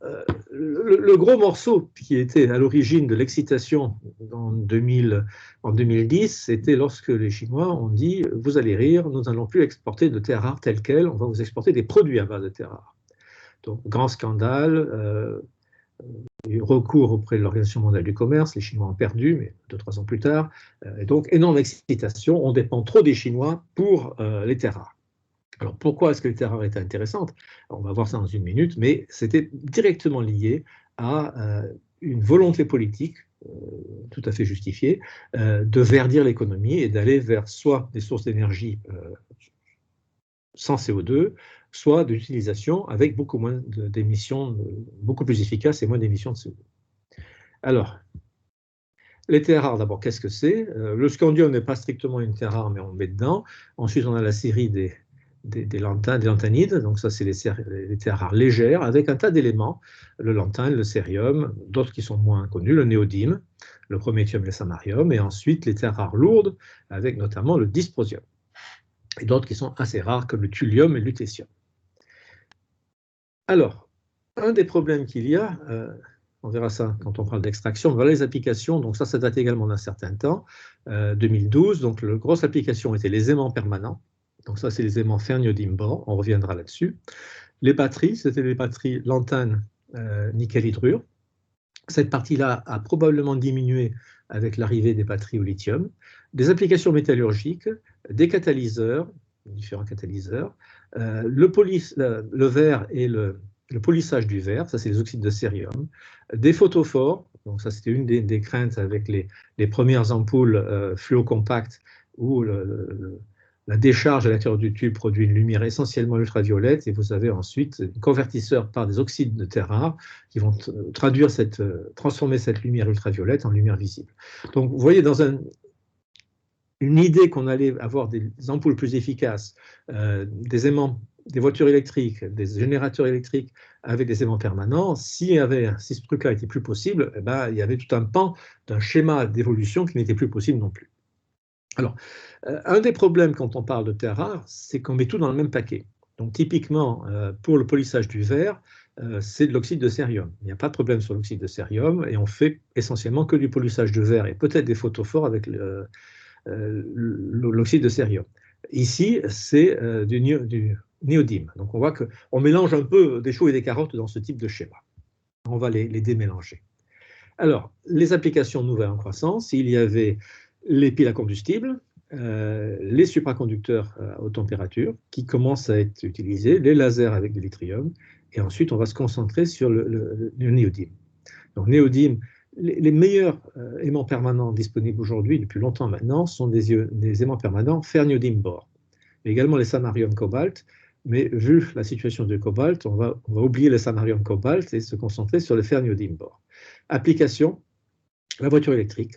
le gros morceau qui était à l'origine de l'excitation en 2010, c'était lorsque les Chinois ont dit « Vous allez rire, nous n'allons plus exporter de terres rares telles quelles, on va vous exporter des produits à base de terres rares. » Donc, grand scandale, recours auprès de l'Organisation mondiale du commerce, les Chinois ont perdu, mais 2-3 ans plus tard, et donc énorme excitation, on dépend trop des Chinois pour les terres rares. Alors pourquoi est-ce que les terres rares étaient intéressantes? On va voir ça dans une minute, mais c'était directement lié à une volonté politique, tout à fait justifiée, de verdir l'économie et d'aller vers soit des sources d'énergie sans CO2, soit d'utilisation avec beaucoup moins d'émissions, beaucoup plus efficaces et moins d'émissions de CO2. Alors, les terres rares, d'abord, qu'est-ce que c'est? Le scandium n'est pas strictement une terre rare, mais on le met dedans. Ensuite, on a la série des lanthanides, donc ça, c'est les terres rares légères, avec un tas d'éléments, le lanthane, le cérium, d'autres qui sont moins connus, le néodyme, le prométhium et le samarium, et ensuite les terres rares lourdes, avec notamment le dysprosium, et d'autres qui sont assez rares, comme le thulium et le lutécium. Alors, un des problèmes qu'il y a, on verra ça quand on parle d'extraction, voilà les applications, donc ça date également d'un certain temps, 2012, donc la grosse application était les aimants permanents, donc ça c'est les aimants fer-niodime-bore, on reviendra là-dessus. Les batteries, c'était les batteries lanthane, nickel-hydrure. Cette partie-là a probablement diminué avec l'arrivée des batteries au lithium. Des métallurgiques, des catalyseurs, différents catalyseurs, le verre et le polissage du verre, ça c'est les oxydes de cérium, des photophores, donc ça c'était une des craintes avec les premières ampoules fluocompactes où la décharge à l'intérieur du tube produit une lumière essentiellement ultraviolette et vous avez ensuite un convertisseur par des oxydes de terre rare qui vont transformer cette lumière ultraviolette en lumière visible. Donc vous voyez dans une idée qu'on allait avoir des ampoules plus efficaces, des aimants, des voitures électriques, des générateurs électriques avec des aimants permanents, si ce truc-là était plus possible, eh ben, il y avait tout un pan d'un schéma d'évolution qui n'était plus possible non plus. Alors, un des problèmes quand on parle de terres rares, c'est qu'on met tout dans le même paquet. Donc, typiquement, pour le polissage du verre, c'est de l'oxyde de cérium. Il n'y a pas de problème sur l'oxyde de cérium et on fait essentiellement que du polissage de verre et peut-être des photophores avec l'oxyde de cérium. Ici, c'est du néodyme. Donc, on voit qu'on mélange un peu des choux et des carottes dans ce type de schéma. On va les démélanger. Alors, les applications nouvelles en croissance, il y avait les piles à combustible, les supraconducteurs à haute température qui commencent à être utilisés, les lasers avec du lithium, et ensuite on va se concentrer sur le néodyme. Donc néodyme, les meilleurs aimants permanents disponibles aujourd'hui, depuis longtemps maintenant, sont des aimants permanents fer-néodyme-bore, mais également les samarium-cobalt, mais vu la situation du cobalt, on va oublier le samarium-cobalt et se concentrer sur le fer-néodyme-bore. Application, la voiture électrique,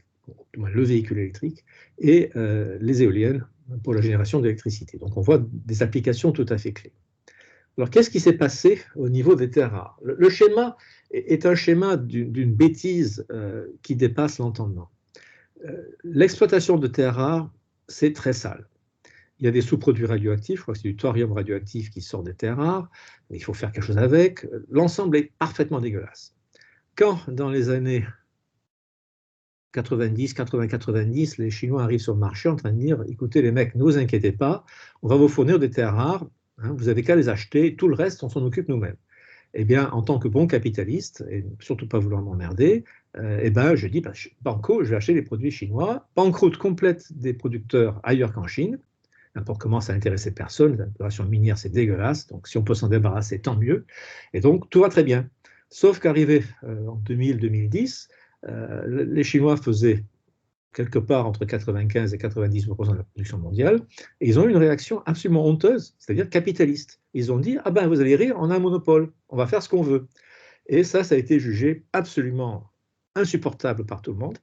le véhicule électrique, et les éoliennes pour la génération d'électricité. Donc on voit des applications tout à fait clés. Alors qu'est-ce qui s'est passé au niveau des terres rares? Le schéma est un schéma d'une bêtise qui dépasse l'entendement. L'exploitation de terres rares, c'est très sale. Il y a des sous-produits radioactifs, je crois que c'est du thorium radioactif qui sort des terres rares, il faut faire quelque chose avec. L'ensemble est parfaitement dégueulasse. Quand, dans les années 90, 80, 90, les Chinois arrivent sur le marché en train de dire, écoutez les mecs, ne vous inquiétez pas, on va vous fournir des terres rares, hein, vous n'avez qu'à les acheter, tout le reste, on s'en occupe nous-mêmes. Eh bien, en tant que bon capitaliste, et surtout pas vouloir m'emmerder, eh ben, je dis, banco, je vais acheter les produits chinois, banqueroute complète des producteurs ailleurs qu'en Chine, n'importe comment, ça n'intéressait personne, l'exploration minière, c'est dégueulasse, donc si on peut s'en débarrasser, tant mieux. Et donc, tout va très bien. Sauf qu'arrivé en 2000-2010, les Chinois faisaient quelque part entre 95 et 90% de la production mondiale, et ils ont eu une réaction absolument honteuse, c'est-à-dire capitaliste. Ils ont dit, ah ben vous allez rire, on a un monopole, on va faire ce qu'on veut. Et ça a été jugé absolument insupportable par tout le monde.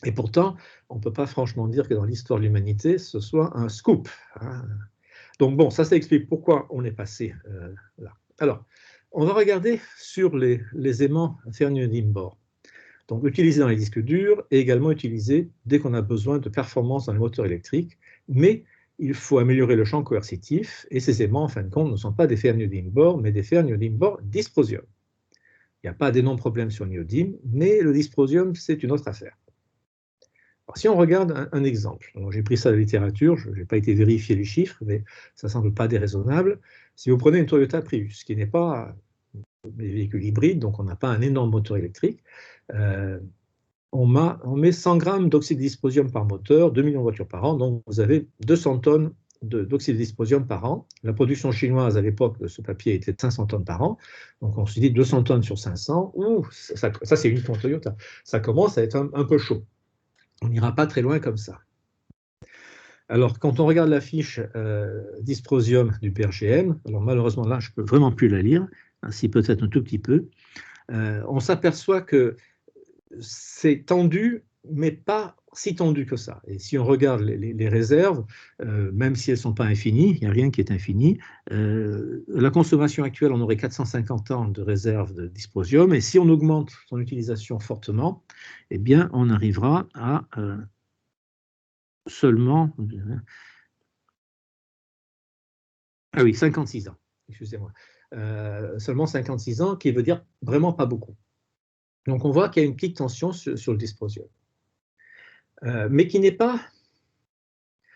Et pourtant, on ne peut pas franchement dire que dans l'histoire de l'humanité, ce soit un scoop. Hein. Donc bon, ça explique pourquoi on est passé là. Alors, on va regarder sur les aimants fer-néodyme-bore. Donc utilisés dans les disques durs et également utilisés dès qu'on a besoin de performance dans les moteurs électriques, mais il faut améliorer le champ coercitif et ces aimants, en fin de compte, ne sont pas des fer-néodyme-bore, mais des fer-néodyme-bore dysprosium. Il n'y a pas d'énormes problèmes sur le néodyme, mais le dysprosium, c'est une autre affaire. Alors, si on regarde un exemple, j'ai pris ça de la littérature, je n'ai pas été vérifier les chiffres, mais ça ne semble pas déraisonnable. Si vous prenez une Toyota Prius, qui n'est pas des véhicules hybrides, donc on n'a pas un énorme moteur électrique, on met 100 grammes d'oxyde de dysprosium par moteur, 2 millions de voitures par an, donc vous avez 200 tonnes d'oxyde de dysprosium par an. La production chinoise à l'époque de ce papier était de 500 tonnes par an, donc on se dit 200 tonnes sur 500, ça c'est uniquement Toyota, ça commence à être un peu chaud. On n'ira pas très loin comme ça. Alors, quand on regarde la fiche dysprosium du PRGM, alors malheureusement là, je ne peux vraiment plus la lire, ainsi peut-être un tout petit peu, on s'aperçoit que c'est tendu, mais pas si tendu que ça. Et si on regarde les réserves, même si elles ne sont pas infinies, il n'y a rien qui est infini, la consommation actuelle, on aurait 450 ans de réserve de dysprosium, et si on augmente son utilisation fortement, eh bien, on arrivera à seulement... Ah oui, 56 ans, excusez-moi. Seulement 56 ans, qui veut dire vraiment pas beaucoup. Donc on voit qu'il y a une petite tension sur le dysprosium. Mais qui n'est pas...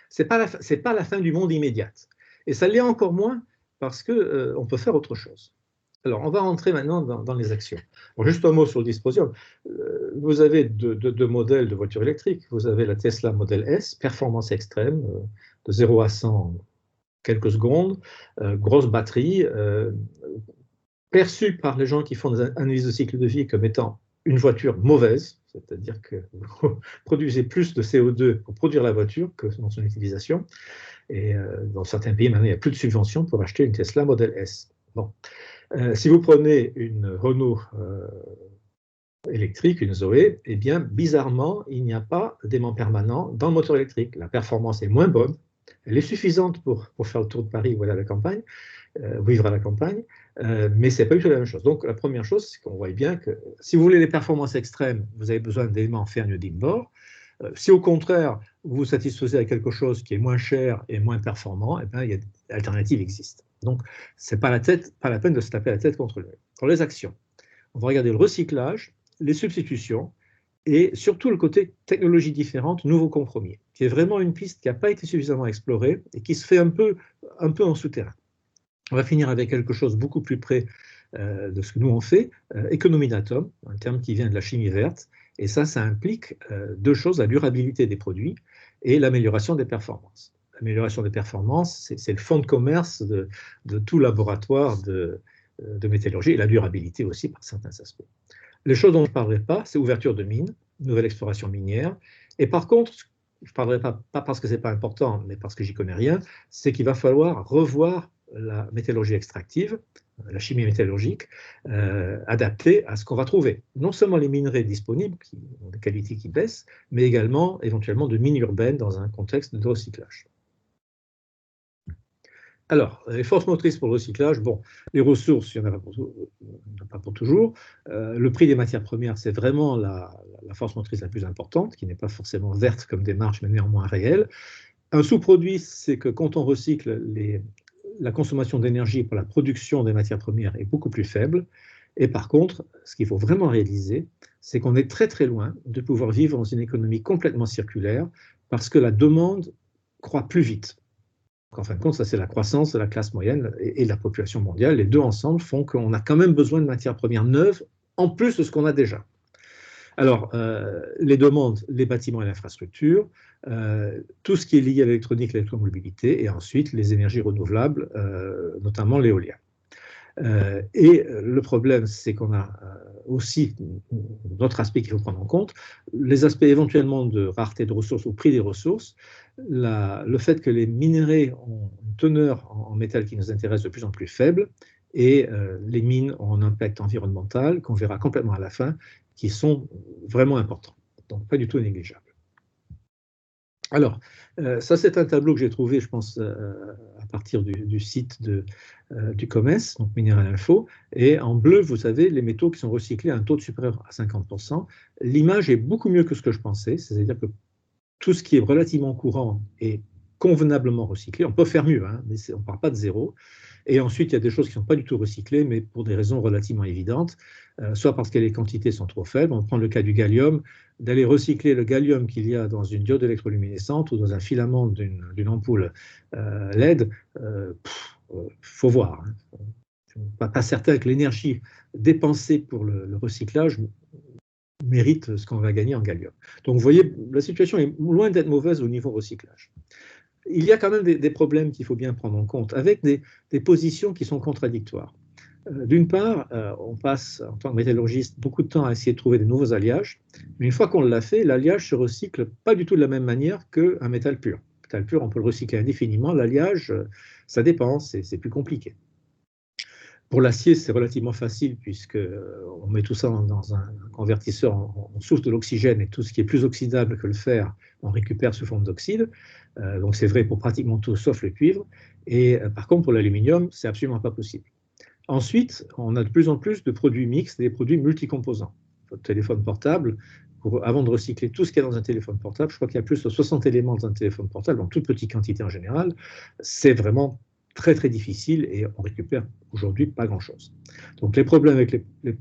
c'est pas la fin du monde immédiate. Et ça l'est encore moins parce qu'on peut faire autre chose. Alors, on va rentrer maintenant dans les actions. Bon, juste un mot sur le dysprosium. Vous avez deux modèles de voitures électriques. Vous avez la Tesla Model S, performance extrême, de 0 à 100 en quelques secondes, grosse batterie, perçue par les gens qui font des analyses de cycle de vie comme étant une voiture mauvaise, c'est-à-dire que vous produisez plus de CO2 pour produire la voiture que dans son utilisation. Et dans certains pays, maintenant, il n'y a plus de subventions pour acheter une Tesla Model S. Bon. Si vous prenez une Renault électrique, une Zoé, eh bien, bizarrement, il n'y a pas d'aimant permanent dans le moteur électrique. La performance est moins bonne. Elle est suffisante pour faire le tour de Paris ou aller à la campagne, vivre à la campagne, mais ce n'est pas du tout la même chose. Donc, la première chose, c'est qu'on voit bien que si vous voulez des performances extrêmes, vous avez besoin d'éléments fer-néodyme-bore. Si au contraire, vous vous satisfaisez à quelque chose qui est moins cher et moins performant, eh bien, l'alternative existe. Donc, ce n'est pas la peine de se taper la tête contre le mur. Pour les actions, on va regarder le recyclage, les substitutions et surtout le côté technologie différente, nouveaux compromis, qui est vraiment une piste qui n'a pas été suffisamment explorée et qui se fait un peu en souterrain. On va finir avec quelque chose beaucoup plus près de ce que nous on fait, économie d'atomes, un terme qui vient de la chimie verte, et ça implique deux choses, la durabilité des produits et l'amélioration des performances. L'amélioration des performances, c'est le fonds de commerce de tout laboratoire de métallurgie, et la durabilité aussi par certains aspects. Les choses dont je ne parlerai pas, c'est ouverture de mines, nouvelle exploration minière, et par contre, je ne parlerai pas parce que ce n'est pas important, mais parce que j'y connais rien, c'est qu'il va falloir revoir la métallurgie extractive, la chimie métallurgique, adaptée à ce qu'on va trouver. Non seulement les minerais disponibles, qui ont des qualités qui baissent, mais également éventuellement de mines urbaines dans un contexte de recyclage. Alors, les forces motrices pour le recyclage, bon, les ressources, il n'y en a pas pour toujours. Le prix des matières premières, c'est vraiment la force motrice la plus importante, qui n'est pas forcément verte comme démarche, mais néanmoins réelle. Un sous-produit, c'est que quand on recycle, la consommation d'énergie pour la production des matières premières est beaucoup plus faible. Et par contre, ce qu'il faut vraiment réaliser, c'est qu'on est très très loin de pouvoir vivre dans une économie complètement circulaire parce que la demande croît plus vite. En fin de compte, ça c'est la croissance de la classe moyenne et de la population mondiale. Les deux ensemble font qu'on a quand même besoin de matières premières neuves, en plus de ce qu'on a déjà. Alors, les demandes, les bâtiments et l'infrastructure, tout ce qui est lié à l'électronique, l'électromobilité, et ensuite les énergies renouvelables, notamment l'éolien. Et le problème, c'est qu'on a aussi d'autres aspects qu'il faut prendre en compte, les aspects éventuellement de rareté de ressources ou prix des ressources, le fait que les minerais ont une teneur en métal qui nous intéresse de plus en plus faible, et les mines ont un impact environnemental qu'on verra complètement à la fin, qui sont vraiment importants, donc pas du tout négligeables. Alors, ça c'est un tableau que j'ai trouvé, je pense, à partir du site du COMES, donc Mineral Info, et en bleu, vous savez, les métaux qui sont recyclés à un taux de supérieur à 50%. L'image est beaucoup mieux que ce que je pensais, c'est-à-dire que tout ce qui est relativement courant est convenablement recyclé. On peut faire mieux, hein, mais on ne part pas de zéro. Et ensuite, il y a des choses qui ne sont pas du tout recyclées, mais pour des raisons relativement évidentes, soit parce que les quantités sont trop faibles. On prend le cas du gallium, d'aller recycler le gallium qu'il y a dans une diode électroluminescente ou dans un filament d'une ampoule LED, faut voir. Hein. Pas certain que l'énergie dépensée pour le recyclage mérite ce qu'on va gagner en gallium. Donc vous voyez, la situation est loin d'être mauvaise au niveau recyclage. Il y a quand même des problèmes qu'il faut bien prendre en compte, avec des positions qui sont contradictoires. D'une part, on passe, en tant que métallurgiste, beaucoup de temps à essayer de trouver des nouveaux alliages, mais une fois qu'on l'a fait, l'alliage se recycle pas du tout de la même manière qu'un métal pur. Le métal pur, on peut le recycler indéfiniment, l'alliage, ça dépend, c'est plus compliqué. Pour l'acier, c'est relativement facile puisqu'on met tout ça dans un convertisseur, on souffle de l'oxygène et tout ce qui est plus oxydable que le fer, on récupère sous forme d'oxyde. Donc c'est vrai pour pratiquement tout sauf le cuivre. Et par contre, pour l'aluminium, c'est absolument pas possible. Ensuite, on a de plus en plus de produits mixtes, des produits multicomposants. Votre téléphone portable, avant de recycler tout ce qu'il y a dans un téléphone portable, je crois qu'il y a plus de 60 éléments dans un téléphone portable, en toute petite quantité en général, c'est vraiment très très difficile et on récupère aujourd'hui pas grand-chose. Donc les problèmes avec les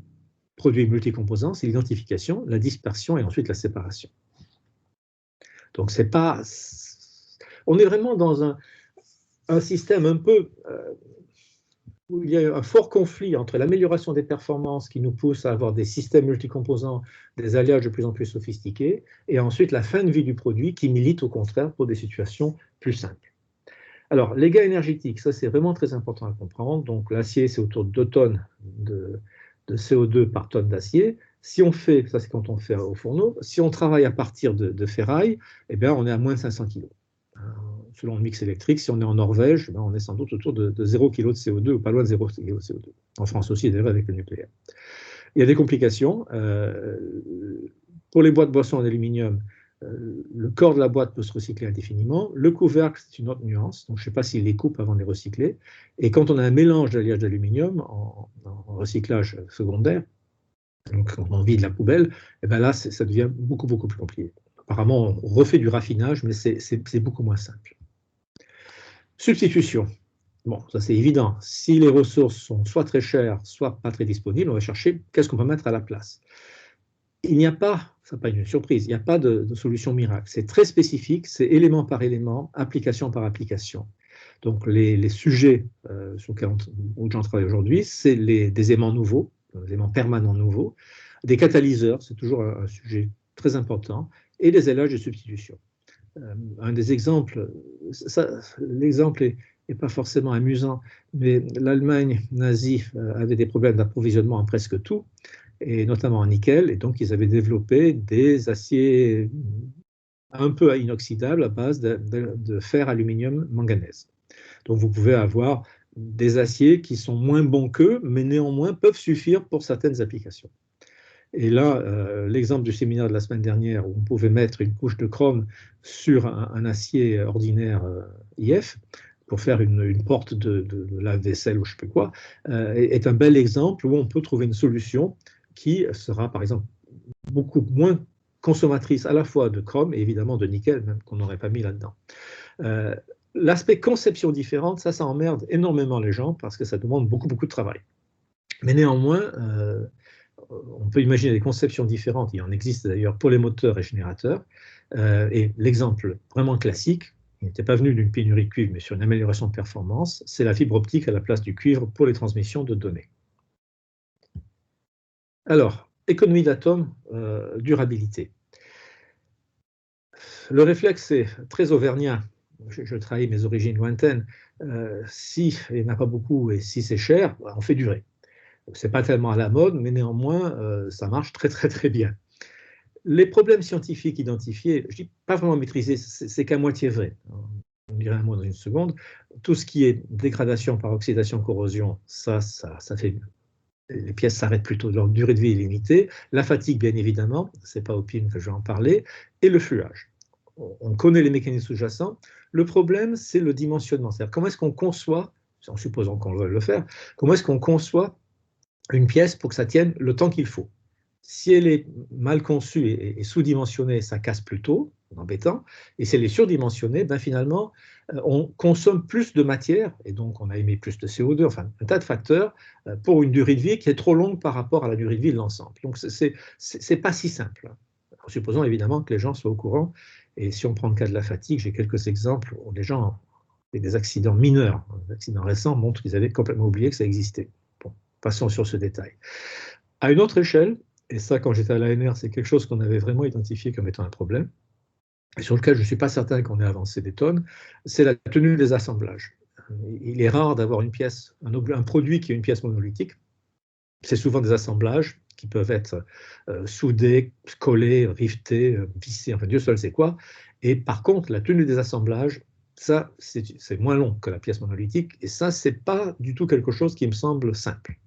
produits multicomposants, c'est l'identification, la dispersion et ensuite la séparation. Donc c'est pas... On est vraiment dans un système un peu... où il y a un fort conflit entre l'amélioration des performances qui nous pousse à avoir des systèmes multicomposants, des alliages de plus en plus sophistiqués, et ensuite la fin de vie du produit qui milite au contraire pour des situations plus simples. Alors, les gains énergétiques, ça c'est vraiment très important à comprendre. Donc l'acier, c'est autour de 2 tonnes de CO2 par tonne d'acier. Si on fait, ça c'est quand on fait au fourneau, si on travaille à partir de ferraille, eh bien on est à moins de 500 kg. Selon le mix électrique, si on est en Norvège, on est sans doute autour de 0 kg de CO2 ou pas loin de 0 kg de CO2. En France aussi, d'ailleurs, avec le nucléaire. Il y a des complications. Pour les boîtes boissons en aluminium, le corps de la boîte peut se recycler indéfiniment. Le couvercle, c'est une autre nuance. Donc, je ne sais pas s'ils les coupent avant de les recycler. Et quand on a un mélange d'alliage d'aluminium en recyclage secondaire, donc quand on vide la poubelle, et bien là, ça devient beaucoup, beaucoup plus compliqué. apparemment, on refait du raffinage, mais c'est beaucoup moins simple. Substitution. Bon, ça c'est évident. Si les ressources sont soit très chères, soit pas très disponibles, on va chercher qu'est-ce qu'on peut mettre à la place. Il n'y a pas, ça n'est pas une surprise, il n'y a pas de solution miracle. C'est très spécifique, c'est élément par élément, application par application. Donc les sujets sur lesquels j'en travaille aujourd'hui, c'est des aimants nouveaux, des aimants permanents nouveaux, des catalyseurs, c'est toujours un sujet très important, et des ailages de substitution. Un des exemples, l'exemple n'est pas forcément amusant, mais l'Allemagne nazie avait des problèmes d'approvisionnement en presque tout, et notamment en nickel, et donc ils avaient développé des aciers un peu inoxydables à base de fer, aluminium, manganèse. Donc vous pouvez avoir des aciers qui sont moins bons qu'eux, mais néanmoins peuvent suffire pour certaines applications. Et là, l'exemple du séminaire de la semaine dernière, où on pouvait mettre une couche de chrome sur un acier ordinaire IF, pour faire une porte de lave-vaisselle ou je ne sais plus quoi, est un bel exemple où on peut trouver une solution qui sera, par exemple, beaucoup moins consommatrice à la fois de chrome et évidemment de nickel, même qu'on n'aurait pas mis là-dedans. L'aspect conception différente, ça emmerde énormément les gens parce que ça demande beaucoup de travail. Mais néanmoins, on peut imaginer des conceptions différentes, il en existe d'ailleurs pour les moteurs et générateurs, et l'exemple vraiment classique, il n'était pas venu d'une pénurie de cuivre, mais sur une amélioration de performance, c'est la fibre optique à la place du cuivre pour les transmissions de données. Alors, économie d'atome, durabilité. Le réflexe est très auvergnat. Je trahis mes origines lointaines. Si il n'y en a pas beaucoup et si c'est cher, on fait durer. Ce n'est pas tellement à la mode, mais néanmoins, ça marche très bien. Les problèmes scientifiques identifiés, je ne dis pas vraiment maîtrisés, c'est qu'à moitié vrai. On dirait un mot dans une seconde. Tout ce qui est dégradation par oxydation, corrosion, ça fait mieux. Les pièces s'arrêtent plutôt, leur durée de vie est limitée. La fatigue, bien évidemment, ce n'est pas au PIM que je vais en parler, et le fluage. On connaît les mécanismes sous-jacents. Le problème, c'est le dimensionnement. C'est-à-dire comment est-ce qu'on conçoit, en supposant qu'on veut le faire, comment est-ce qu'on conçoit une pièce pour que ça tienne le temps qu'il faut. Si elle est mal conçue et sous-dimensionnée, ça casse plus tôt, embêtant, et si elle est surdimensionnée, ben finalement, on consomme plus de matière, et donc on a émis plus de CO2, enfin un tas de facteurs, pour une durée de vie qui est trop longue par rapport à la durée de vie de l'ensemble. Donc c'est pas si simple. En supposant évidemment que les gens soient au courant, et si on prend le cas de la fatigue, j'ai quelques exemples où les gens, des accidents mineurs, des accidents récents montrent qu'ils avaient complètement oublié que ça existait. Bon, passons sur ce détail. À une autre échelle, et ça, quand j'étais à l'ANR, c'est quelque chose qu'on avait vraiment identifié comme étant un problème, et sur lequel je ne suis pas certain qu'on ait avancé des tonnes, c'est la tenue des assemblages. Il est rare d'avoir une pièce, un produit qui est une pièce monolithique. C'est souvent des assemblages qui peuvent être soudés, collés, rivetés, vissés, enfin Dieu seul sait quoi. Et par contre, la tenue des assemblages, ça, c'est moins long que la pièce monolithique, et ça, c'est pas du tout quelque chose qui me semble simple.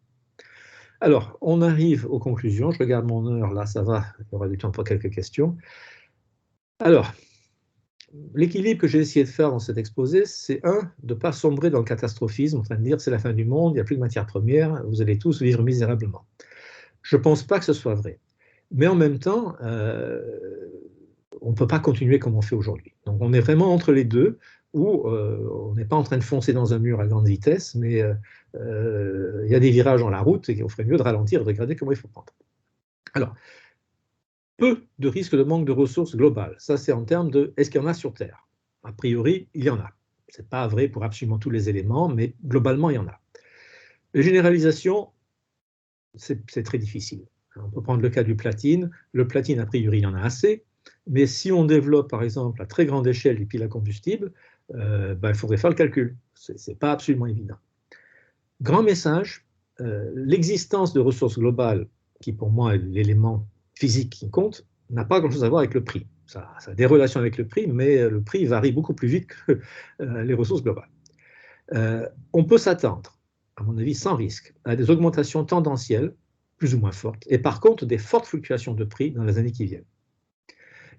Alors, on arrive aux conclusions. Je regarde mon heure, là, ça va, il y aura du temps pour quelques questions. Alors, l'équilibre que j'ai essayé de faire dans cet exposé, c'est de ne pas sombrer dans le catastrophisme, en train de dire c'est la fin du monde, il n'y a plus de matières premières, vous allez tous vivre misérablement. Je ne pense pas que ce soit vrai. Mais en même temps, on ne peut pas continuer comme on fait aujourd'hui. Donc on est vraiment entre les deux, où on n'est pas en train de foncer dans un mur à grande vitesse, mais il y a des virages dans la route et on ferait mieux de ralentir, de regarder comment il faut prendre. Alors, peu de risques de manque de ressources globales. Ça, c'est en termes de est-ce qu'il y en a sur Terre? A priori, il y en a. Ce n'est pas vrai pour absolument tous les éléments, mais globalement, il y en a. Les généralisations, c'est très difficile. On peut prendre le cas du platine. Le platine, a priori, il y en a assez. Mais si on développe, par exemple, à très grande échelle des piles à combustible, il faudrait faire le calcul. Ce n'est pas absolument évident. Grand message, l'existence de ressources globales, qui pour moi est l'élément physique qui compte, n'a pas grand-chose à voir avec le prix. Ça a des relations avec le prix, mais le prix varie beaucoup plus vite que les ressources globales. On peut s'attendre, à mon avis sans risque, à des augmentations tendancielles, plus ou moins fortes, et par contre des fortes fluctuations de prix dans les années qui viennent.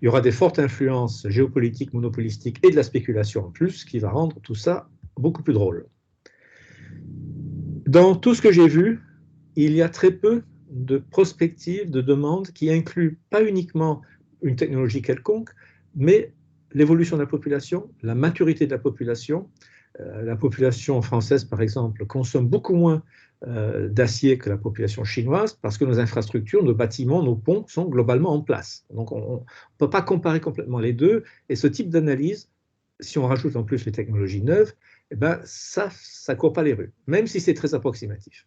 Il y aura des fortes influences géopolitiques, monopolistiques et de la spéculation en plus, ce qui va rendre tout ça beaucoup plus drôle. Dans tout ce que j'ai vu, il y a très peu de prospectives, de demandes qui incluent pas uniquement une technologie quelconque, mais l'évolution de la population, la maturité de la population française, par exemple, consomme beaucoup moins d'acier que la population chinoise parce que nos infrastructures, nos bâtiments, nos ponts sont globalement en place. Donc, on ne peut pas comparer complètement les deux. Et ce type d'analyse, si on rajoute en plus les technologies neuves, eh ben, ça ne court pas les rues, même si c'est très approximatif.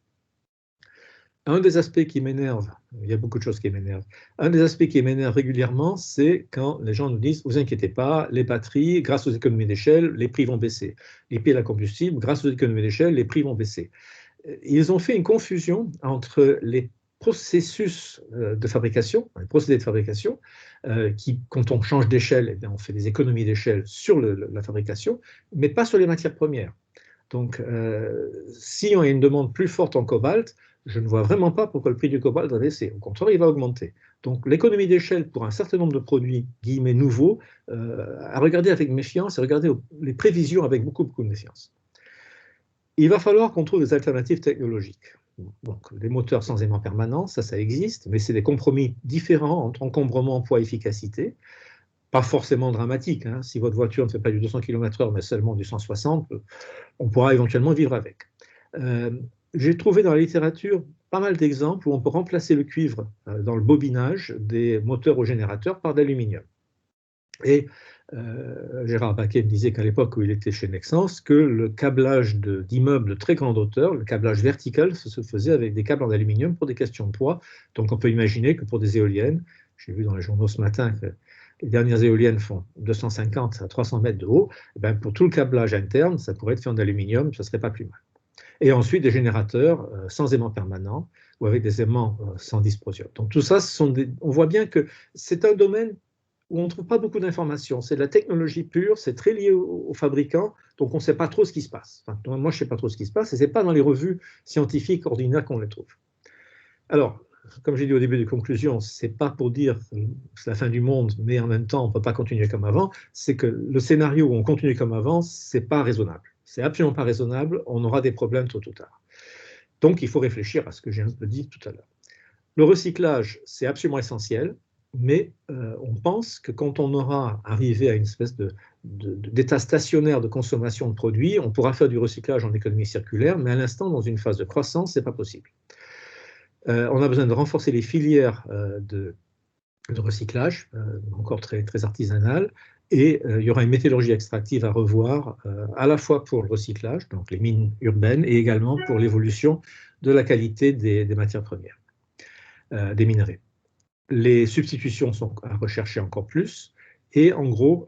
Un des aspects qui m'énerve, il y a beaucoup de choses qui m'énervent, un des aspects qui m'énerve régulièrement, c'est quand les gens nous disent, vous inquiétez pas, les batteries, grâce aux économies d'échelle, les prix vont baisser. Les prix de la combustible, grâce aux économies d'échelle, les prix vont baisser. Ils ont fait une confusion entre les processus de fabrication, les procédés de fabrication, qui, quand on change d'échelle, eh on fait des économies d'échelle sur la fabrication, mais pas sur les matières premières. Donc, si on a une demande plus forte en cobalt, je ne vois vraiment pas pourquoi le prix du cobalt va baisser. Au contraire, il va augmenter. Donc, l'économie d'échelle pour un certain nombre de produits, guillemets, nouveaux, à regarder avec méfiance et regarder les prévisions avec beaucoup, beaucoup de méfiance. Il va falloir qu'on trouve des alternatives technologiques. Donc, des moteurs sans aimant permanent, ça existe, mais c'est des compromis différents entre encombrement, poids, efficacité. Pas forcément dramatique. Hein. Si votre voiture ne fait pas du 200 km/h, mais seulement du 160, on pourra éventuellement vivre avec. J'ai trouvé dans la littérature pas mal d'exemples où on peut remplacer le cuivre dans le bobinage des moteurs au générateur par d'aluminium. Et Gérard Baquet me disait qu'à l'époque où il était chez Nexans, que le câblage d'immeubles de très grande hauteur, le câblage vertical, se faisait avec des câbles en aluminium pour des questions de poids. Donc on peut imaginer que pour des éoliennes, j'ai vu dans les journaux ce matin que les dernières éoliennes font 250 à 300 mètres de haut, et bien pour tout le câblage interne, ça pourrait être fait en aluminium, ça ne serait pas plus mal. Et ensuite des générateurs sans aimant permanent ou avec des aimants sans dysprosium. Donc tout ça, on voit bien que c'est un domaine où on ne trouve pas beaucoup d'informations. C'est de la technologie pure, c'est très lié aux fabricants, donc on ne sait pas trop ce qui se passe. Enfin, moi, je ne sais pas trop ce qui se passe, et ce n'est pas dans les revues scientifiques ordinaires qu'on les trouve. Alors, comme j'ai dit au début de conclusion, ce n'est pas pour dire que c'est la fin du monde, mais en même temps, on ne peut pas continuer comme avant. C'est que le scénario où on continue comme avant, ce n'est pas raisonnable. C'est absolument pas raisonnable, on aura des problèmes tôt ou tard. Donc, il faut réfléchir à ce que j'ai un peu dit tout à l'heure. Le recyclage, c'est absolument essentiel, mais on pense que quand on aura arrivé à une espèce d'état stationnaire de consommation de produits, on pourra faire du recyclage en économie circulaire, mais à l'instant, dans une phase de croissance, ce n'est pas possible. On a besoin de renforcer les filières de recyclage, encore très, très artisanales, et il y aura une méthodologie extractive à revoir, à la fois pour le recyclage, donc les mines urbaines, et également pour l'évolution de la qualité des matières premières, des minerais. Les substitutions sont à rechercher encore plus, et en gros,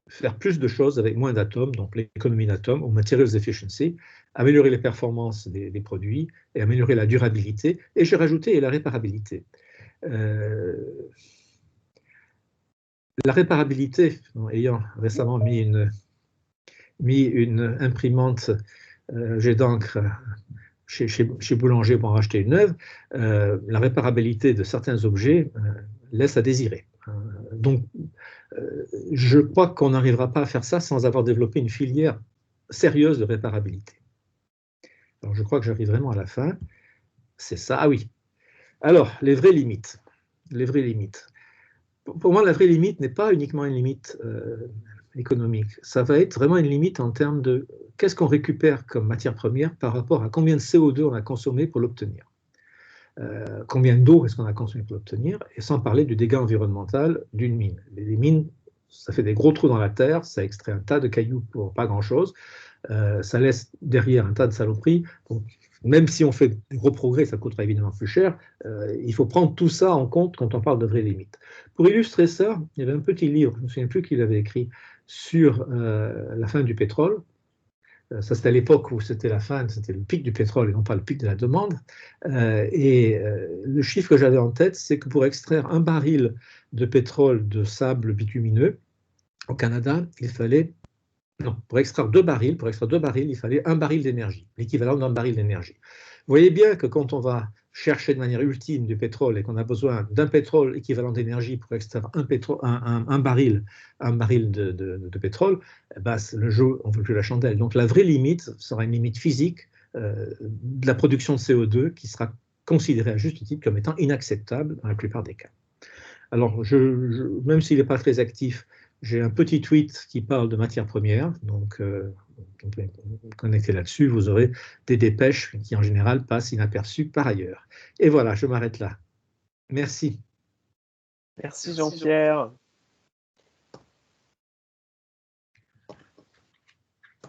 faire plus de choses avec moins d'atomes, donc l'économie d'atomes, ou materials efficiency, améliorer les performances des produits, et améliorer la durabilité, et j'ai rajouté la réparabilité. La réparabilité, ayant récemment mis une imprimante jet d'encre chez Boulanger pour en racheter une neuve, la réparabilité de certains objets laisse à désirer. Donc, je crois qu'on n'arrivera pas à faire ça sans avoir développé une filière sérieuse de réparabilité. Alors, je crois que j'arrive vraiment à la fin. C'est ça. Ah oui. Alors, les vraies limites. Les vraies limites. Pour moi, la vraie limite n'est pas uniquement une limite économique. Ça va être vraiment une limite en termes de qu'est-ce qu'on récupère comme matière première par rapport à combien de CO2 on a consommé pour l'obtenir. Combien d'eau est-ce qu'on a consommé pour l'obtenir, et sans parler du dégât environnemental d'une mine. Les mines, ça fait des gros trous dans la terre, ça extrait un tas de cailloux pour pas grand-chose, ça laisse derrière un tas de saloperies. Donc, même si on fait des gros progrès, ça coûtera évidemment plus cher, il faut prendre tout ça en compte quand on parle de vraies limites. Pour illustrer ça, il y avait un petit livre, je ne me souviens plus qui l'avait écrit, sur la fin du pétrole. Ça, c'était à l'époque où c'était la fin, c'était le pic du pétrole et non pas le pic de la demande. Le chiffre que j'avais en tête, c'est que pour extraire un baril de pétrole de sable bitumineux au Canada, il fallait, non, pour extraire deux barils, il fallait un baril d'énergie, l'équivalent d'un baril d'énergie. Vous voyez bien que quand on va chercher de manière ultime du pétrole et qu'on a besoin d'un pétrole équivalent d'énergie pour extraire un baril de pétrole, eh ben, le jeu, on ne veut plus la chandelle. Donc la vraie limite sera une limite physique de la production de CO2 qui sera considérée à juste titre comme étant inacceptable dans la plupart des cas. Alors, même s'il n'est pas très actif, j'ai un petit tweet qui parle de matières premières, donc on peut vous connecter là-dessus, vous aurez des dépêches qui en général passent inaperçues par ailleurs. Et voilà, je m'arrête là. Merci. Merci Jean-Pierre.